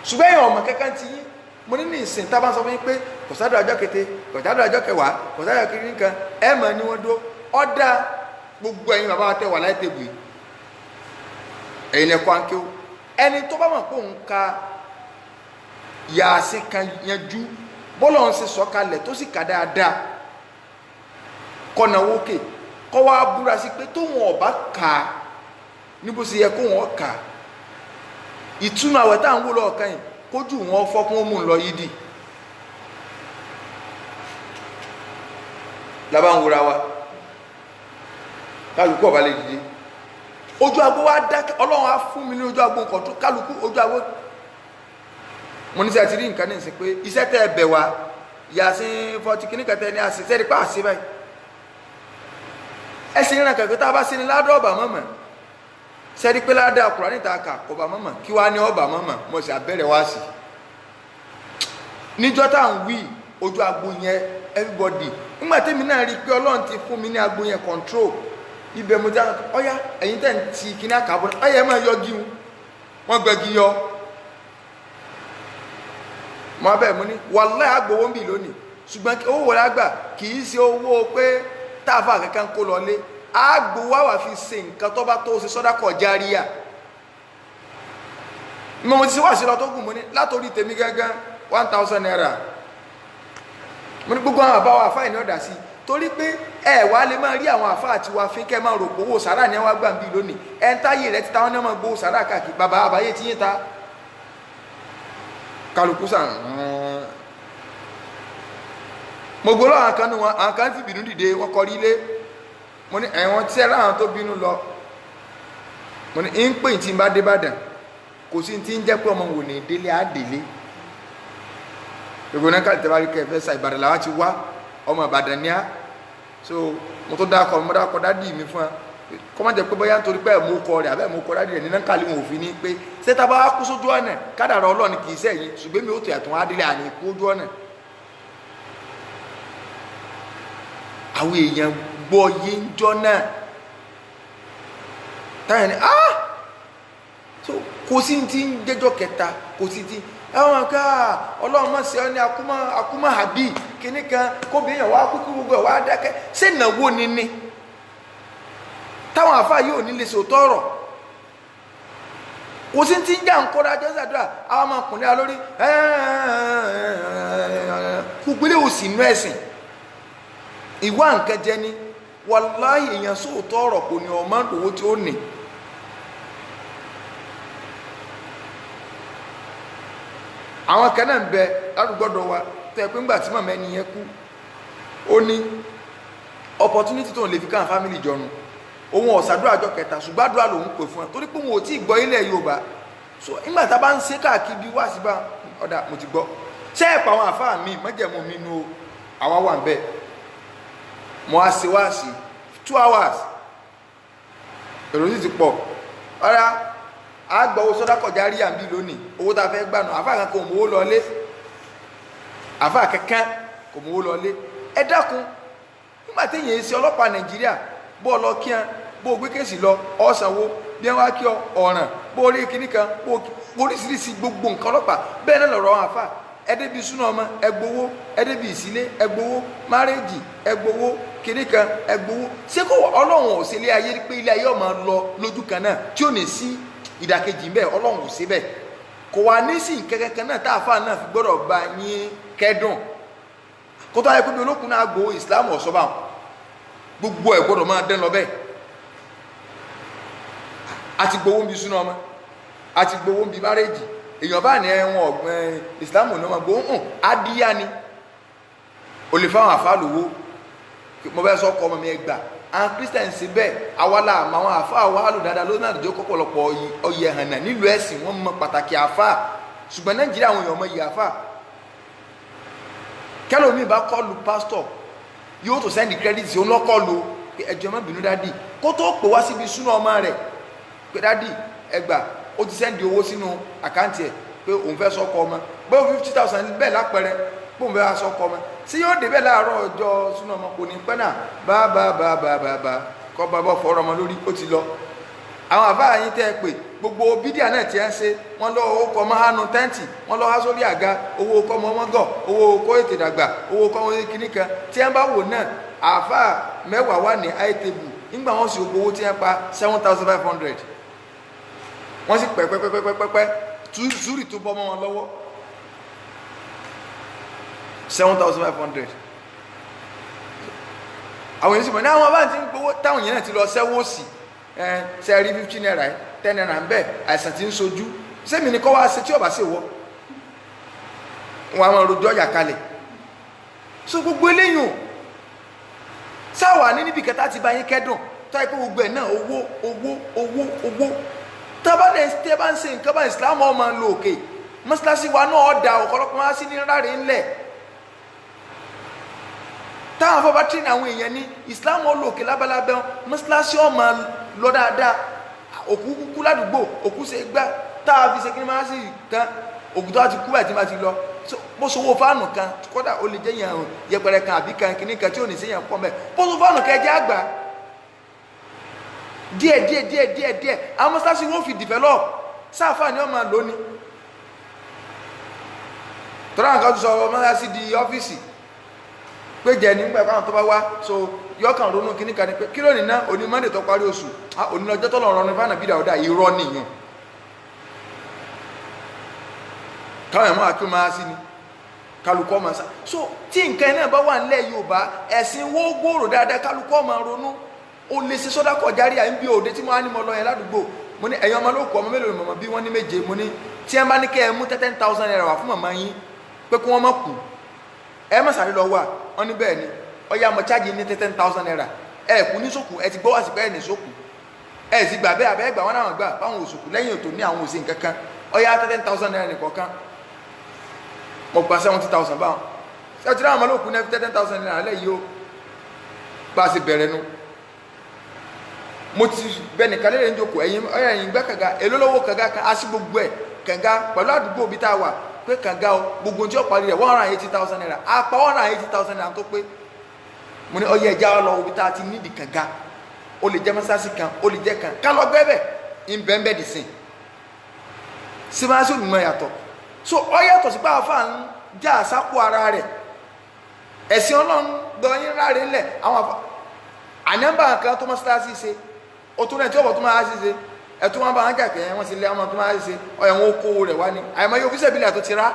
ṣùgbọ́n èèyàn ọmọ kankan ti yín mo ní ìsìn tá a bá ń sọ fún yín pé kọ̀sádùn àjọ kété kọ̀sádùn àjọ kẹwàá kọ̀sádùn àjọ kiri nǹkan ẹ mọ̀ ni wọ́n dó ọ̀dà gbogbo ẹ̀yin bàbá wa tẹ̀ wà láì tẹ̀bù yìí ẹ̀yin ẹ̀kọ́ àǹkẹ́ o ẹni tó bá mọ̀ pé òun ka Yasin kan yanjú bọ́lọ̀ ń ṣe sọ̀kalẹ̀ tó sì kà dáadáa kọ̀nà wókè kọ́ wá búra sí pé tóun ọ̀bá kà á níbo sì yẹ kó wọn kà á ìtúnu àwẹ̀ tá à ń wò lọ́ọ̀kan yìí kójú wọn fọ́kún ó mú un lọ yídì lábá ń wúra wa kálukú ọba lè dìde ojú agbo wa dákẹ́ Ọlọ́run á fún mi ní ojú agbo nǹkan tó kálukú ojú agbo mo ní sẹ́ ti rí nǹkan ní ìsìn pé iṣẹ́ tẹ́ ẹ bẹ̀ wá Yasin 40 kìíní kẹtẹ ní àṣìṣẹ́ rí pa àṣì báyìí ẹ̀sìn ìrìnà kẹ̀kẹ́ tá a bá sí ni ládọ́ ọ̀bà mọ́mọ́ sẹ́rí pé ládàá Kùránì níta kà ọ̀bà mọ́mọ́ kí wá ní ọ̀bà mọ́mọ́ mo sì abẹ́rẹ́ wá sí níjọ́ tá à ń wí ojú agbo yẹn everybody nígbà tẹ́mi náà rí i pé Ọlọ́run ti fún mi ní agbo yẹn control ibẹ̀ mo já ọ̀yá ẹ̀yin tẹ̀ ń ti kíní àkàbọ̀ ọ̀yá ẹ̀ máa yọ gíun wọ́n gbẹ́gi yọ mo abẹ́ mo ní wàláhì agbowó ń bì lónìí ṣùgbọ́n owó wọlé àgbà kì í ṣe owó pé táàfà kankan kó lọlé agbowó àwà fi ṣe nǹkan tó bá tó ṣe sọ́dákọ̀ járíyà mo ti ṣe wá sí lọ tó gùn mo ní látòrí tèmi gángan 1000 naira mo ní gbogbo àwọn àbáwọ̀ àfáà ní ọ̀dà sí torí pé ẹ wá lè máa rí àwọn àfáà àti wá fi kẹ́ máa rò pé owó sàrà ní àwọn àgbà ń bí lónìí ẹ ń táyé rẹ ti táwọn náà máa gbowó sàrà káàkiri bàbá àbáyé tí yín ta kálukú sàn mo gbọ́ lọ́wọ́ àkànnù wọn àkàn fi bínú dìde wọn kọrí ilé mo ní ẹ̀wọ̀n tí ẹ̀rọ àwọn tó bínú lọ mo ní ń pè tí n bá dé Ìbàdàn kò sí ti ń jẹ́ pé ọmọ wò ní délé àdélé gbogbo náà kàlẹ́ tẹ́wárí kẹfẹ́ sa Ìbàdàn làwọn ti wá ọmọ Ìbàdàn ní á so mo tó dákọ̀ mo dákọ̀ dádì mi fún wa kọ́ má jẹ́ pé bóyá nítorí pé ẹ̀mú kọ rẹ̀ àbẹ́ ẹ̀mú kọ dádì rẹ̀ nínú kàlí wọn òfin ní pé ṣé tá a bá kú sójú ọ̀nà kádàrá Ọlọ́run kì í sẹ́yìn ṣùgbọ́n mi ò tó yàtọ̀ adílé àní kú ojú ọ̀nà àwọn èèyàn gbọ́ yé ń jọ náà táyà ní so kò sí ti ń jẹ́jọ́ kẹta kò sí ti ẹ̀wọ̀n ká Ọlọ́run mọ̀ sí ọ ní akúmọ̀ àbí kíní kan kóbi èèyàn wá kúkú gbogbo ẹ̀ wá dákẹ́ ṣé ìnáwó ni táwọn àfáà yóò nílé sòótọ́ ọ̀rọ̀ kò sí ti ń jà ń kọ́ra jọ́sàdúrà àwọn ọmọkùnrin alórí kúgbélé òsì inú ẹ̀sìn ìwà nǹkan jẹ ní wàláhì èèyàn sóòótọ́ ọ̀rọ̀ kò ní ọmọ ìdòwó tí ó nì àwọn kan náà ń bẹ lárúgbọ́dọ̀ wa tẹ́ pé ńgbà tí màmá ẹni yẹn kú ó ní opportunity tó ń lè fi káwọn family jọnu òun ọ̀sàdúrà àjọ kẹta ṣùgbọ́n àdúrà lòun pè fún ẹ torí pé wọn ò tí ì gbọ́ ilẹ̀ Yorùbá so nígbà tá a bá ń ṣe káàkiri bí wá sí bá ọ̀dà mo ti gbọ́ ṣé ẹ̀pọ̀ àwọn àfáà mi mọ́jẹ̀mú mi nu àwa wà ń bẹ̀ mo á ṣe wá sí 2 hours èrò sì ti pọ̀ ọ̀rá àgbọ̀wọ́ sọ́dákọ̀ járí àbí lónìí owó tá a fẹ́ gbà nù àfáà kan kò mówó lọlé àfáà kankan kò mówó lọlé ẹ dákun nígbà tí èyàn ṣe ọlọ́pàá Nàìjíríà bó lọ kí ẹ bó gbé kéèsì lọ ọ̀sánwó bí wọ́n wá kí ọ̀ràn bó rí kíní kan bó oríṣiríṣi gbogbo nǹkan ọlọ́pàá bẹ́ẹ̀ náà lọ̀rọ̀ àwọn àfà ẹdẹ́bi súná ọmọ ẹgbowó ẹdẹ́bi ìsílé ẹgbowó márẹ́jì ẹgbowó kíní kan ẹgbowó ṣé kó Ọlọ́run ò sí ilé ayé pé ilé ayé ọmọ lọ lójú kan náà tí ò ní sí ìdàkejì ń bẹ Ọlọ́run ò sí bẹ́ẹ̀ kò wá ní sí nkẹ́kẹ́kẹ́ náà tá àfà náà fi gbọ́dọ̀ bá yín kẹ́dùn kó tó ayé pé bí olókùn náà gbowó ìsìlámù ọ̀ṣọ́bà gbogbo ẹ̀ gbọ́dọ̀ máa dẹ́n lọ bẹ́ẹ̀ àti gbowó ń bi súná ọmọ àti gbowó ń bi márẹ́jì èèyàn bá ní ẹ̀wọ̀n ọ̀gbìn ìsìlámù ní ọmọ gbowó hàn adíyá ni o lè fáwọn àfáà lówó mo bẹ́ sọ́kọ́ ọmọ mi ẹgbà àwọn christian sí bẹ́ẹ̀ awálà àwọn àfáà wà lò dáadáa ló náà jẹ́ kọ́pọ̀lọpọ̀ ọyẹ hànà nílùú ẹ̀sìn wọ́n mọ pàtàkì àfáà ṣùgbọ́n Nàìjíríà àwọn èèyàn mọ iye àfáà kẹlòmíì bá kọlù pásítọ̀ yóò tó sẹ́ndì kírẹ́dìtì òun lọ́kọlù ẹjọ́ má bínú dádì kó tó pè wá síbi súná ọmọ rẹ̀ pé dádì ẹgbà ó ti sẹ́ndì owó sínú àkáǹtì ẹ̀ pé òun fẹ́ sọ́kọ ọmọ bóyá 50,000 bẹ́ẹ̀ lápẹẹrẹ pé òun fẹ́ sọ́kọ ọmọ sí yóò dé bẹ́ẹ̀ láàárọ̀ ọjọ́ súná ọmọ kò ní pẹ́ náà bá kọ́ bàbá fọ́ọ̀rọ̀ ọmọ lórí ó ti lọ àwọn àbá yín tẹ́ ẹ pé gbogbo bídíà náà ti ń ṣe wọ́n lọ owó kọ́ ọmọ hánu tẹ́ǹtì wọ́n lọ há sórí àga owó kọ́ ọmọ gọ̀ owó kọ́ ètè dàgbà owó kọ́ ọmọ kíní kan tí wọ́n bá wò náà àfà mẹ́wàá wà ní àìtẹ́bù nígbà wọ́n sì gbogbo owó tí wọ́n pa 7,500 wọ́n sì pẹ́pẹ́pẹ́pẹ́pẹ́ zúrì tó bọ́ mọ́ wọn lọ́wọ́ 7,500 àwọn ènìyàn sì mọ̀ ní àwọn bá ti ń gbowó táwọn yẹn náà ti lọ sẹ́wọ́ sí sẹ́ẹ̀rí 50 naira 10 naira ń bẹ́ẹ̀ àìsàn tí ń sojú sẹ́mi ní kọ́ wá sí tí ọba sì wọ́ wọn àwọn rojọ́ yà kalẹ̀ so gbogbo eléyìn sáwà ní níbi kẹta ti bá yín kẹ́dùn tó yẹ pé gbogbo ẹ̀ náà owó tábàlẹ̀ tẹ́ bá ń ṣe nǹkan bá ìsìlámù ọmọ lò òkè mọ́sálásí wa náà ọ̀dà ọ̀pọ̀lọpọ̀ wá sí ní ráre ńlẹ̀ táwọn afọ́bá tí ní àwọn èèyàn ní ìsìlámù olóòkè lábálábẹ́ mọ́sálásí ọmọ lọ dáadáa òkú kúkú ládùúgbò òkú ṣe gbá táà fi ṣe kí ní máa sì tán òkú tó ti kú ẹ̀ tí máa ti lọ bó sowó fáànù kan kódà ó lè jẹ́ yẹn yẹpẹrẹ kan àbí kan kìíní kan tí ò ní sí yẹn pọ̀ mẹ́ bó sowó fáànù kan ẹjẹ́ àgbà díẹ̀ àwọn mọ́sálásí wọ́n fi develop sáfà ní ọmọ lónìí tọ́lá nǹkan tó sọ mọ́sálásí di ọ́fíìsì pé jẹ́ nígbà káwọn tó bá wá so yọkàn ronú kíní kan ní pé kí lónìí náà òní Monday tó parí oṣù òní ọjọ́ tó lọ́rọ̀ ní fánà bídà ọ̀dà irọ́ nìyàn káwọn ẹ̀mọ́ àkí máa sí ni kálukọ́ máa sá so tí nǹkan náà bá wà nílẹ̀ Yorùbá ẹ̀sìn wó gbòòrò dáadáa kálukọ́ máa ronú ó lè ṣe sọ́dá kọjá rí àyín bí òde tí mo á ní mo lọ yẹn ládùúgbò mo ní ẹ̀yin ọmọ ló kọ ọmọ mélòó mọ̀mọ́ bí wọ́n ní méje mo ní tí ẹ bá ní kẹ́ ẹ mú 10,000 naira wà fún màmá yín pé kí wọ́n má kú ẹ má sáré lọ wà wọ́n ní bẹ́ẹ̀ ni ọya mo chájì ní 10,000 naira ẹ kú ní sókù ẹ ti gbọ́ wá sí pé ẹ ní sókù ẹ sì gbà bẹ́ẹ̀ abẹ́ gbà wọ́n náà gbà báwọn òsùkù lẹ́yìn òtò ní àwọn òsì nǹkankan ọya 10,000 naira nìkọ̀ọ̀kan mo gba 70,000 báwọn ṣé ti ráwọn ọmọ lókù ní 10,000 naira lẹ́yìn o bá a sì bẹ̀rẹ̀ nu mo ti bẹ́ẹ̀ nìkan lẹ́yìn ìjókòó ẹ̀yìn gbẹ́ kànga èló lọ́wọ́ kànga kan á sí gbogbo ẹ̀ kànga pẹ̀lú àdúgbò bí tá a wà pé kànga o gbogbo tí ó parí rẹ̀ 180,000 naira apá 180,000 naira tó pé mo ní ọyẹ ẹja lọ obi tá a ti nídìí kànga ó lè jẹ́ mọ́sáàsì kan ó lè jẹ́ kan ká lọ gbẹ́bẹ̀ ìbẹ̀ǹbẹ̀ dì sìn símáṣí òmìnira yàtọ̀ so ọ yàtọ̀ sí pé àfa ń já àsápò ara rẹ̀ ẹ̀sìn Ọlọ́run gbọ́yìn ráre ńlẹ̀ àwọn ànẹ́mbà kan tó mọ́sáàsì ṣe ó tún náà tí ọ̀bọ̀ tó máa ṣe ẹ̀tún wọn bá wọn jàkẹ́ wọn sì lé ọmọ tó máa ṣe ọ̀yẹ̀ wọn kó rẹ̀ wá ní àìmọ́ yóò fi sẹ́bílẹ̀ tó ti rá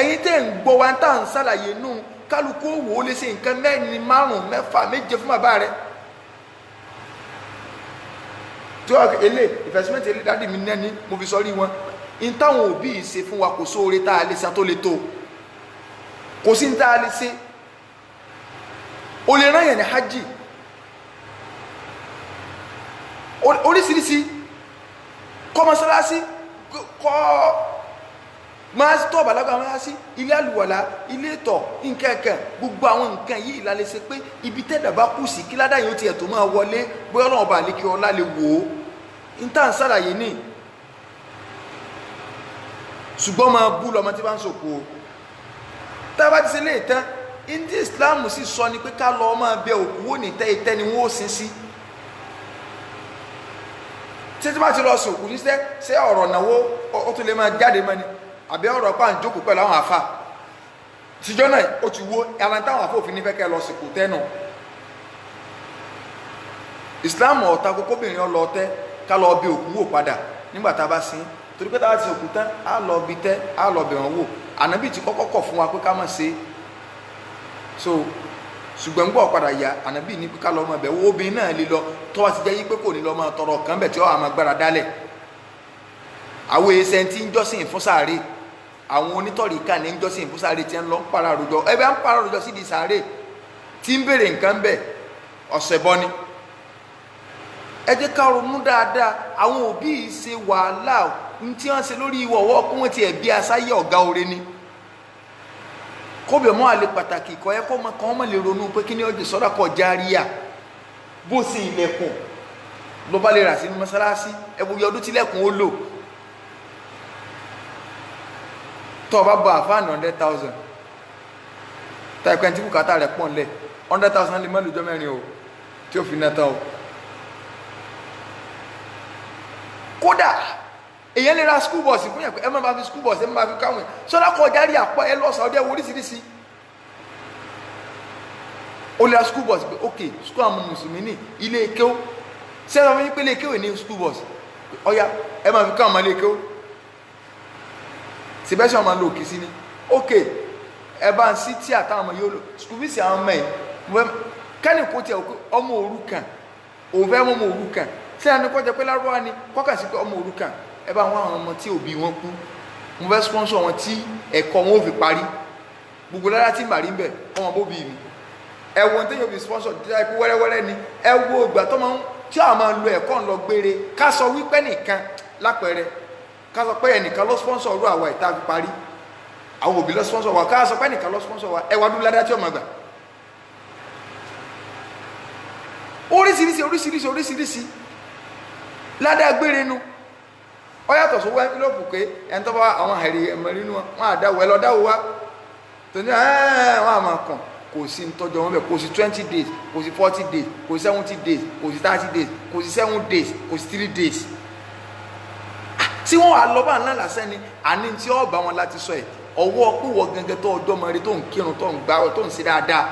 ẹ̀yin tẹ́ ń gbọ́ wa ń tà ń sàlàyé nù kálukú òwò ó lè ṣe nǹkan mẹ́rin márùn-ún mẹ́fà méje fún bàbá rẹ̀ tí wọ́n èlé ìfẹ̀símẹ́ntì èlé dáàdì mi nẹ́ni mo fi sọrí wọn in táwọn òbí ṣe fún wa kò sóore tá a lè sa tó lè tó kò sí ní tá a lè ṣe o lè rán yẹn ní hajj oríṣiríṣi kọ́ mọ́sálásí kọ́ máa tọ́ bàlágà máa sí ilé àlùwàlá ilé ìtọ̀ nkẹ́kẹ́ gbogbo àwọn nǹkan yìí ìlàlẹ̀ ṣe pé ibi tẹ́lẹ̀ bá kù sí kí ládàá yóò tiẹ̀ tó máa wọlé bóyá ọlọ́run bá lékè ọlá lè wò ó n tá à ń sàlàyé ní ṣùgbọ́n máa bú lọ́mọ tí bá ń sòkò tá bá ti ṣe lè tán indi Islam sì sọ ni pé ká lọ máa bẹ òkú wò ní tẹ́ ni wọ́n ó sin sí títí bá ti lọ sí òkú níṣẹ́ ṣé ọ̀rọ̀ náwó ó tún lè máa jáde mọ́ ni àbí ọ̀rọ̀ pa ń jókòó pẹ̀lú àwọn àfà tíjọ́ náà ó ti wo ara táwọn àfà òfin nífẹ̀ẹ́ kẹ́ lọ sí kò tẹ́ náà Islam ọ̀ta kókóbìnrin ọlọ tẹ́ ká lọ bí òkú wò padà nígbà tá a bá sin torí pé tá a ti òkú tán á lọ bí tẹ́ á lọ bẹ̀ wọ́n wò ànábì ti kọ́kọ́ kọ̀ fún wa pé ká má ṣe so ṣùgbọ́n gbọ́ padà ya ànábì ní ká lọ mọ bẹ̀ wo obìnrin náà lè lọ tó wá ti jẹ́ yí pé kò ní lọ mọ tọrọ kan bẹ̀ tí ó àmọ́ gbára dálẹ̀ àwọn èsẹ̀ tí ń jọ́sìn fún sàárè àwọn onítọ̀rí ká ní ń jọ́sìn fún sàárè tí ń lọ ń para àròjọ ẹ bá ń para àròjọ sí di sàárè tí ń béèrè nǹkan bẹ̀ ọ̀sẹ̀ bọ́ ni ẹ jẹ́ ká ronú dáadáa àwọn òbí ṣe wàhálà tí wọ́n ṣe lórí ìwọ̀wọ́ kí wọ́n ti ẹ̀bí asáyé ọ̀gá oore ni kóbi ọmọ àlè pàtàkì kọ́ ẹ kọ́ ọmọ kan ọmọ lè ronú pé kí ni ọjọ́ sọ́dọ̀ kọ́ járíà bó ṣe ilẹ̀kùn ló bá lè rà sínú mọ́sálásí ẹ̀bùn yọ ọdún tí ilẹ̀kùn ó lò tó o bá bọ àfáàní 100,000 táìpẹ́ tí bùkátà rẹ̀ pọ̀ nílẹ̀ 100,000 lè má lójọ́ mẹ́rin o tí ó fi ná tán o kódà èyàn lè ra school bus fún yẹn pé ẹ má bá fi school bus ẹ má bá fi káwọn sọdá kọjá rí àpọ ẹ lọ Saudi ẹwọ oríṣiríṣi ó lè ra school bus pé ok school àwọn mùsùlùmí ní ilé kéwú sẹ́yìn àwọn yín pé ilé kéwú ní school bus ọ̀ya ẹ má fi káwọn ọmọ ilé kéwú síbẹ̀sì ọmọ lò kìí sí ni ok ẹ bá ń sí tí àtàwọn ọmọ yóò lò school fees àwọn ọmọ yìí kẹ́ni kò tiẹ̀ ọmọ òrukàn òun fẹ́ ọmọ òrukàn sẹ́yìn àni kọjá pé lárúbáwá ni kọ́kà sí pé ọmọ òrukàn ẹ bá wọn àwọn ọmọ tí òbí wọn kú mo fẹ́ sponsor wọn tí ẹ̀kọ́ wọn ò fi parí gbogbo lára tí màrí ń bẹ̀ ọmọ bóbi mi ẹ wo ní tẹ́yọ̀ fi sponsor tí a kú wẹ́rẹ́wẹ́rẹ́ ni ẹ wo ìgbà tó máa ń tí a máa lo ẹ̀kọ́ ńlọ gbére ká sọ wípé nìkan lápẹẹrẹ ká sọ pé ẹnìkan ló sponsor ọdún àwa ìta fi parí àwọn òbí ló sponsor wa ká sọ pé ẹnìkan ló sponsor wa ẹ wá dúró ládá tí ọmọ gbà oríṣiríṣi ládá gbére nu ọ yàtọ̀ sówó ẹnfílọ́pù pé ẹni tó bá àwọn àìrí ẹ̀mọ̀ nínú wọn àdáwọ̀ ẹ lọ dáwọ̀ wá tó ní wọn àmà kàn kò sí tọ́jọ́ wọn bẹ̀ kò sí 20 days kò sí 40 days kò sí 70 days kò sí 30 days kò sí 7 days kò sí 3 days tí wọ́n wà lọ́bà ńlá lásán ni àní tí ó bá wọn láti sọ ẹ̀ ọwọ́ púpọ̀ gẹ́gẹ́ tó ọjọ́ mọ́rí tó ń kírun tó ń gbáwẹ̀ tó ń ṣe dáadáa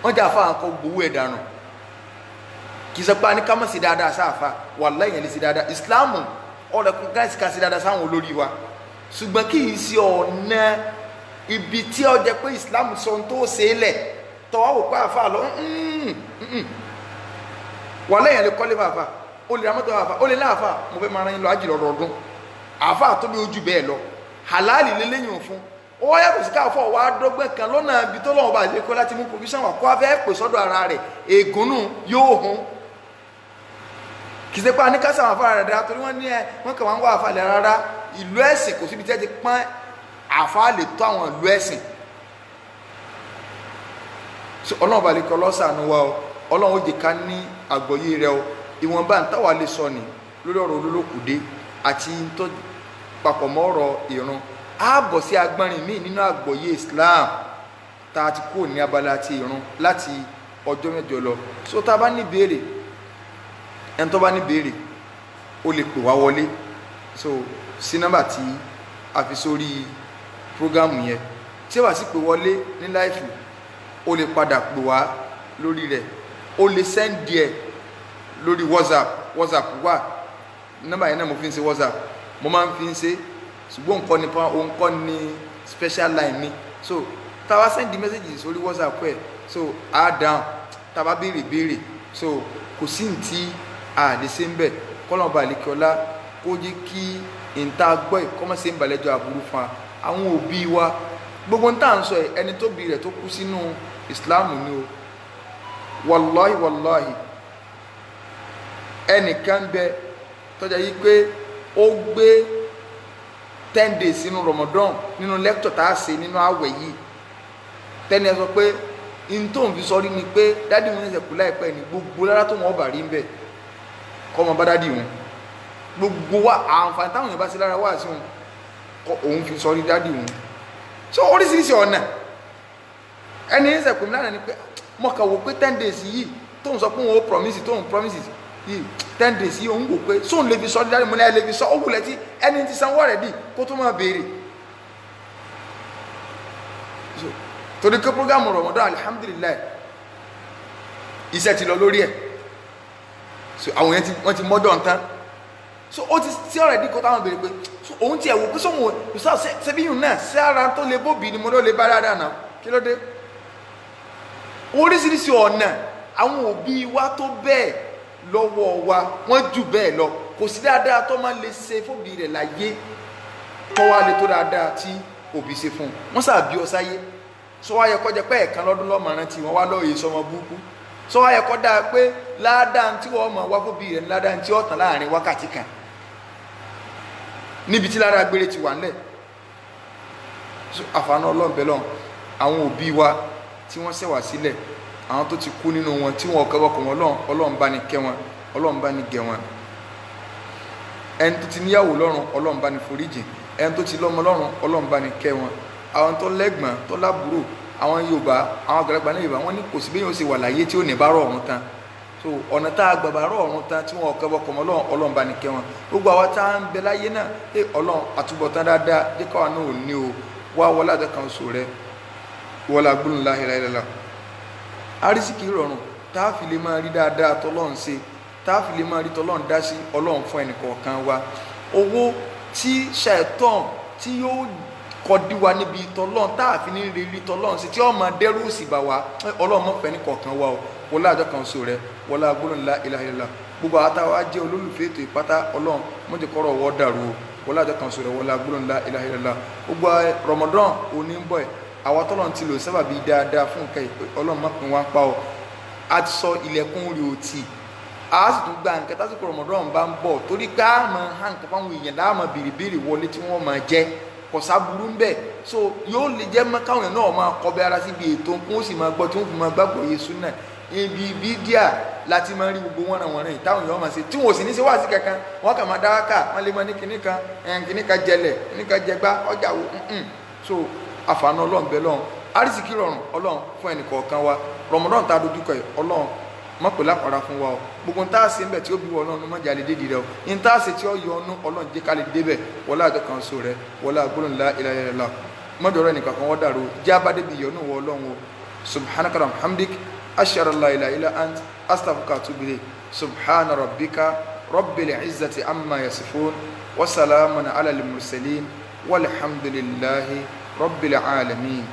wọ́n jà fáwọn akọ gbowó ẹ̀ dànù kì í sọ pé a ní ká mọ̀ sí dáadáa sáàfà wàláhì yẹn lè sí dáadáa ìsìláàmù ọ̀rẹ́kùn gáàsì ká sí dáadáa sáwọn olórí wa ṣùgbọ́n kì í sí ọ̀nà ibi tí ó jẹ́ pé ìsìláàmù sọ tó ṣe é lẹ̀ tọwọ́ wò pé àfà lọ wàláhì yẹn lè kọ́lé fàfà ó lè ramọ́tò fàfà ó lè láàfà mo fẹ́ máa rán yín lọ ájì lọ́dọ̀ ọdún àfà tó bí ojú bẹ́ẹ̀ lọ halali lélẹ́yìn òfun ó wáyà kò sí káfọ́ wa dọ́gbẹ́ kan lọ́nà ibi tó lọ́wọ́ bá lè kó láti mú provision wà kó afẹ́ pè sọ́dọ̀ ara rẹ̀ ègúnnù yóò hun kì í ṣe pé a ní ká sàwọn afárá rẹ̀ dára torí wọ́n ní wọ́n kàn wọ́n wá àfàlẹ̀ rárá ìlú ẹ̀sìn kò síbi tẹ́ ti pọ́n àfáà lè tó àwọn ìlú ẹ̀sìn ọlọ́run bá lè kọ́ lọ́sàánú wa o ọlọ́run ó jẹ́ ká ní àgbọ́yé rẹ o ìwọ̀nba ń táwa lè sọ ní lórí ọ̀rọ̀ olólùkùdé àti tó papọ̀ mọ́ ọ̀rọ̀ ìrun á bọ̀ sí agbọ́nrin míì nínú àgbọ́yé Islam tá a ti kúrò ní abala ti ìrun láti ọjọ́ mẹ́jọ lọ so tá a bá ní béèrè ẹni tó bá ní béèrè ó lè pè wá wọlé so sí nọ́mbà tí a fi sórí prógámù yẹn tí wàá sì pè wọlé ní láìfù ó lè padà pè wá lórí rẹ̀ ó lè sẹ́ndì ẹ̀ lórí whatsapp wà nọ́mbà yẹn náà mo fi ń ṣe whatsapp mo máa ń fi ń ṣe ṣùgbọ́n nǹkan ní special line ni so tá a wá sẹ́ndì mẹ́sẹ̀gì sórí whatsapp ẹ̀ so á dáhùn tá a bá béèrè so kò sí ní tí àdèsé ń bẹ̀ kọ́lọ̀ balẹ̀kọ́lá kó jẹ́ kí ìta gbọ́ ìkọ́mọ́sí ń balẹ̀jọ àbúrú fún àwọn òbí wa gbogbo ń tà ń sọ ẹni tó bí rẹ̀ tó kú sínú Islam ni o wàláhì ẹnìkan bẹ tọ́jà yí pé ó gbé 10 days sínú Ramadan nínú lecture tá a ṣe nínú àwẹ̀ yìí tẹ́ni ẹ sọ pé in tó ń fi sọ rí ni pé dádì wọn ṣẹ̀kú láìpẹ́ ni gbogbo lára tó wọn bà rí ń bẹ̀ kọ́ ọmọ bá dádì wọn gbogbo wa àǹfààní táwọn èèyàn bá ṣe lára wá sí wọn kọ́ òun fi sọ rí dádì wọn so oríṣiríṣi ọ̀nà ẹni ń sẹ̀kùn lánàá ni pé mo kà wò pé 10 days yìí tóun sọ pé òun ó promise tóun promise yìí 10 days yìí òun wò pé sóun lè fi sọ dídárí mo ní ẹ lè fi sọ ó wulẹ̀ tí ẹni ti sanwó rẹ̀ dì kó tó máa béèrè torí pé programu Ramadan alhamdulillah iṣẹ́ ti lọ lórí ẹ̀ so àwọn yẹn wọ́n ti mọ́dọ̀ ń tán so ó ti tí ọ̀rẹ́ dì kó táwọn béèrè pé òun ti ẹ̀wò pé sóhun ṣẹ́bíyùn náà sí ara tó lè bóbi ni mo ló lè bá dáadáa náà kí ló dé oríṣiríṣi ọ̀nà àwọn òbí wa tó bẹ́ẹ̀ lọ́wọ́ wa wọ́n jù bẹ́ẹ̀ lọ kò sí dáadáa tó máa lè ṣe fóbi rẹ̀ láyé tó wá lè tó dáadáa tí òbí ṣe fún wọn sàbí ọ sáyé sọ wá yẹ kó jẹ́ pé ẹ̀kan lọ́dún lọ́mọ̀ràn tí wọ́n wá lọ́ọ̀yẹ sọmọ búkú sọ wá yẹ kó dáa pé ládàá tí wọ́n mọ̀ wá fóbi rẹ̀ ládàá tí ọ̀tàn láàrin wákàtí kan níbi tí lára gbére ti wà ńlẹ̀ àfààní ọlọ́ọ̀bẹ lọ́n àwọn òbí wa tí wọ́n ṣẹ̀wá sílẹ̀ àwọn tó ti kú nínú wọn tí wọ́n kẹ́wọ́kọ̀ wọn Ọlọ́run bá ní kẹ́ wọn Ọlọ́run bá ní gẹ̀ wọn ẹni tó ti níyàwó lọ́run Ọlọ́run bá ní foríjì ẹni tó ti lọ́mọ lọ́run Ọlọ́run bá ní kẹ́ wọn àwọn tó lẹ́gbọ̀n tó lábúrò àwọn Yorùbá àwọn àgbàlagbà ní Yorùbá wọ́n ní kò sí bí yóò ṣe wà láyé tí ò ní bá rọ̀ ọ̀run tán so ọ̀nà tá a gbàgbà rọ̀ ọ̀run tán tí wọ́n kẹ́wọ́kọ̀ wọn Ọlọ́run bá ní kẹ́ wọn gbogbo àwa tá à ń bẹ láyé náà Ọlọ́run àtúbọ̀tán dáadáa jẹ́ káwa náà ò ní o wá wọlé àjẹkàn sọ rẹ wọlé agbóhùn láhìláhìlá arísìkí rọrùn tá a fi lè máa rí dáadáa tọ́lọ́run ṣe tá a fi lè máa rí tọ́lọ́run dá sí Ọlọ́run fún ẹnìkọ̀ọ̀kan wa owó tí ṣàìtàn tí yóò kọdí wa níbi tọ́lọ́run tá a fi ní rí tọ́lọ́run sí tí ó máa dẹ́rù sì bá wa Ọlọ́run mọ̀ fẹ́ ẹnìkọ̀ọ̀kan wa o wọlé àjọ kan sọ rẹ wọlé agbóhùn láhìláhìlá gbogbo àwọn táwa jẹ́ olólùfẹ́ ètò ìpátá Ọlọ́run mọ̀jẹ̀ kọ́rọ̀ wọ́ dàrú o wọlé àjọ kan sọ rẹ wọlé agbóhùn láhìláhìlá gbogbo Ramadan òní ń bọ̀ ẹ̀ àwọn tọ́lọ́run ti lò sábàbí dáadáa fún nǹkan Ọlọ́run má pín wá ń pa ọ́ a ti sọ ilẹ̀kùn rí òtì a sì tún gba nǹkan tásìkò Ramadan bá ń bọ̀ torí pé a máa hàn nǹkan fáwọn èèyàn láàmú bèrèbèrè wọlé tí wọ́n máa jẹ́ kọ̀sá burú ń bẹ̀ so yóò lè jẹ́ mọ́ káwọn èèyàn náà máa kọ́ bí ara síbi ètò kún ó sì máa gbọ́ tí wọ́n fi máa gbàgbọ́ Yésù náà ibi bídíà láti máa rí gbogbo wọn àwọn ọ̀rẹ́ táwọn èèyàn máa ṣe tí wọn ò sì ní ṣe wáàsí kankan wọn kà máa dáwákà wọn lè máa ní kinní kan jẹlẹ̀ kinní kan jẹgbá ọjà wo so àfààní Ọlọ́run bẹ lọ́run arísìkí rọrùn Ọlọ́run fún ẹnìkọ̀ọ̀kan wa Ramadan tá a dojúkọ ẹ Ọlọ́run má pè lápàdà fún wa o gbogbo ń tá a ṣe ń bẹ tí ó bí wọ Ọlọ́run má jalè dédìí rẹ o ń tá a ṣe tí ó yọ ọ́nú Ọlọ́run jẹ́ ká lè débẹ̀ wọlé àjọ kan so rẹ wọlé agbóhùn la ilaha illallah mọ́jọ́rọ́ ẹnìkan kan wọ́n dàrú jẹ́ abádébí yọ̀nù wọ Ọlọ́run o subhanaka hamdik ashhadu an la ilaha illa ant astaghfiruka wa atubu ilayk subhana rabbika rabbil izzati amma yasifun wa salamun ala al mursalin walhamdulillahi rabbil alamin.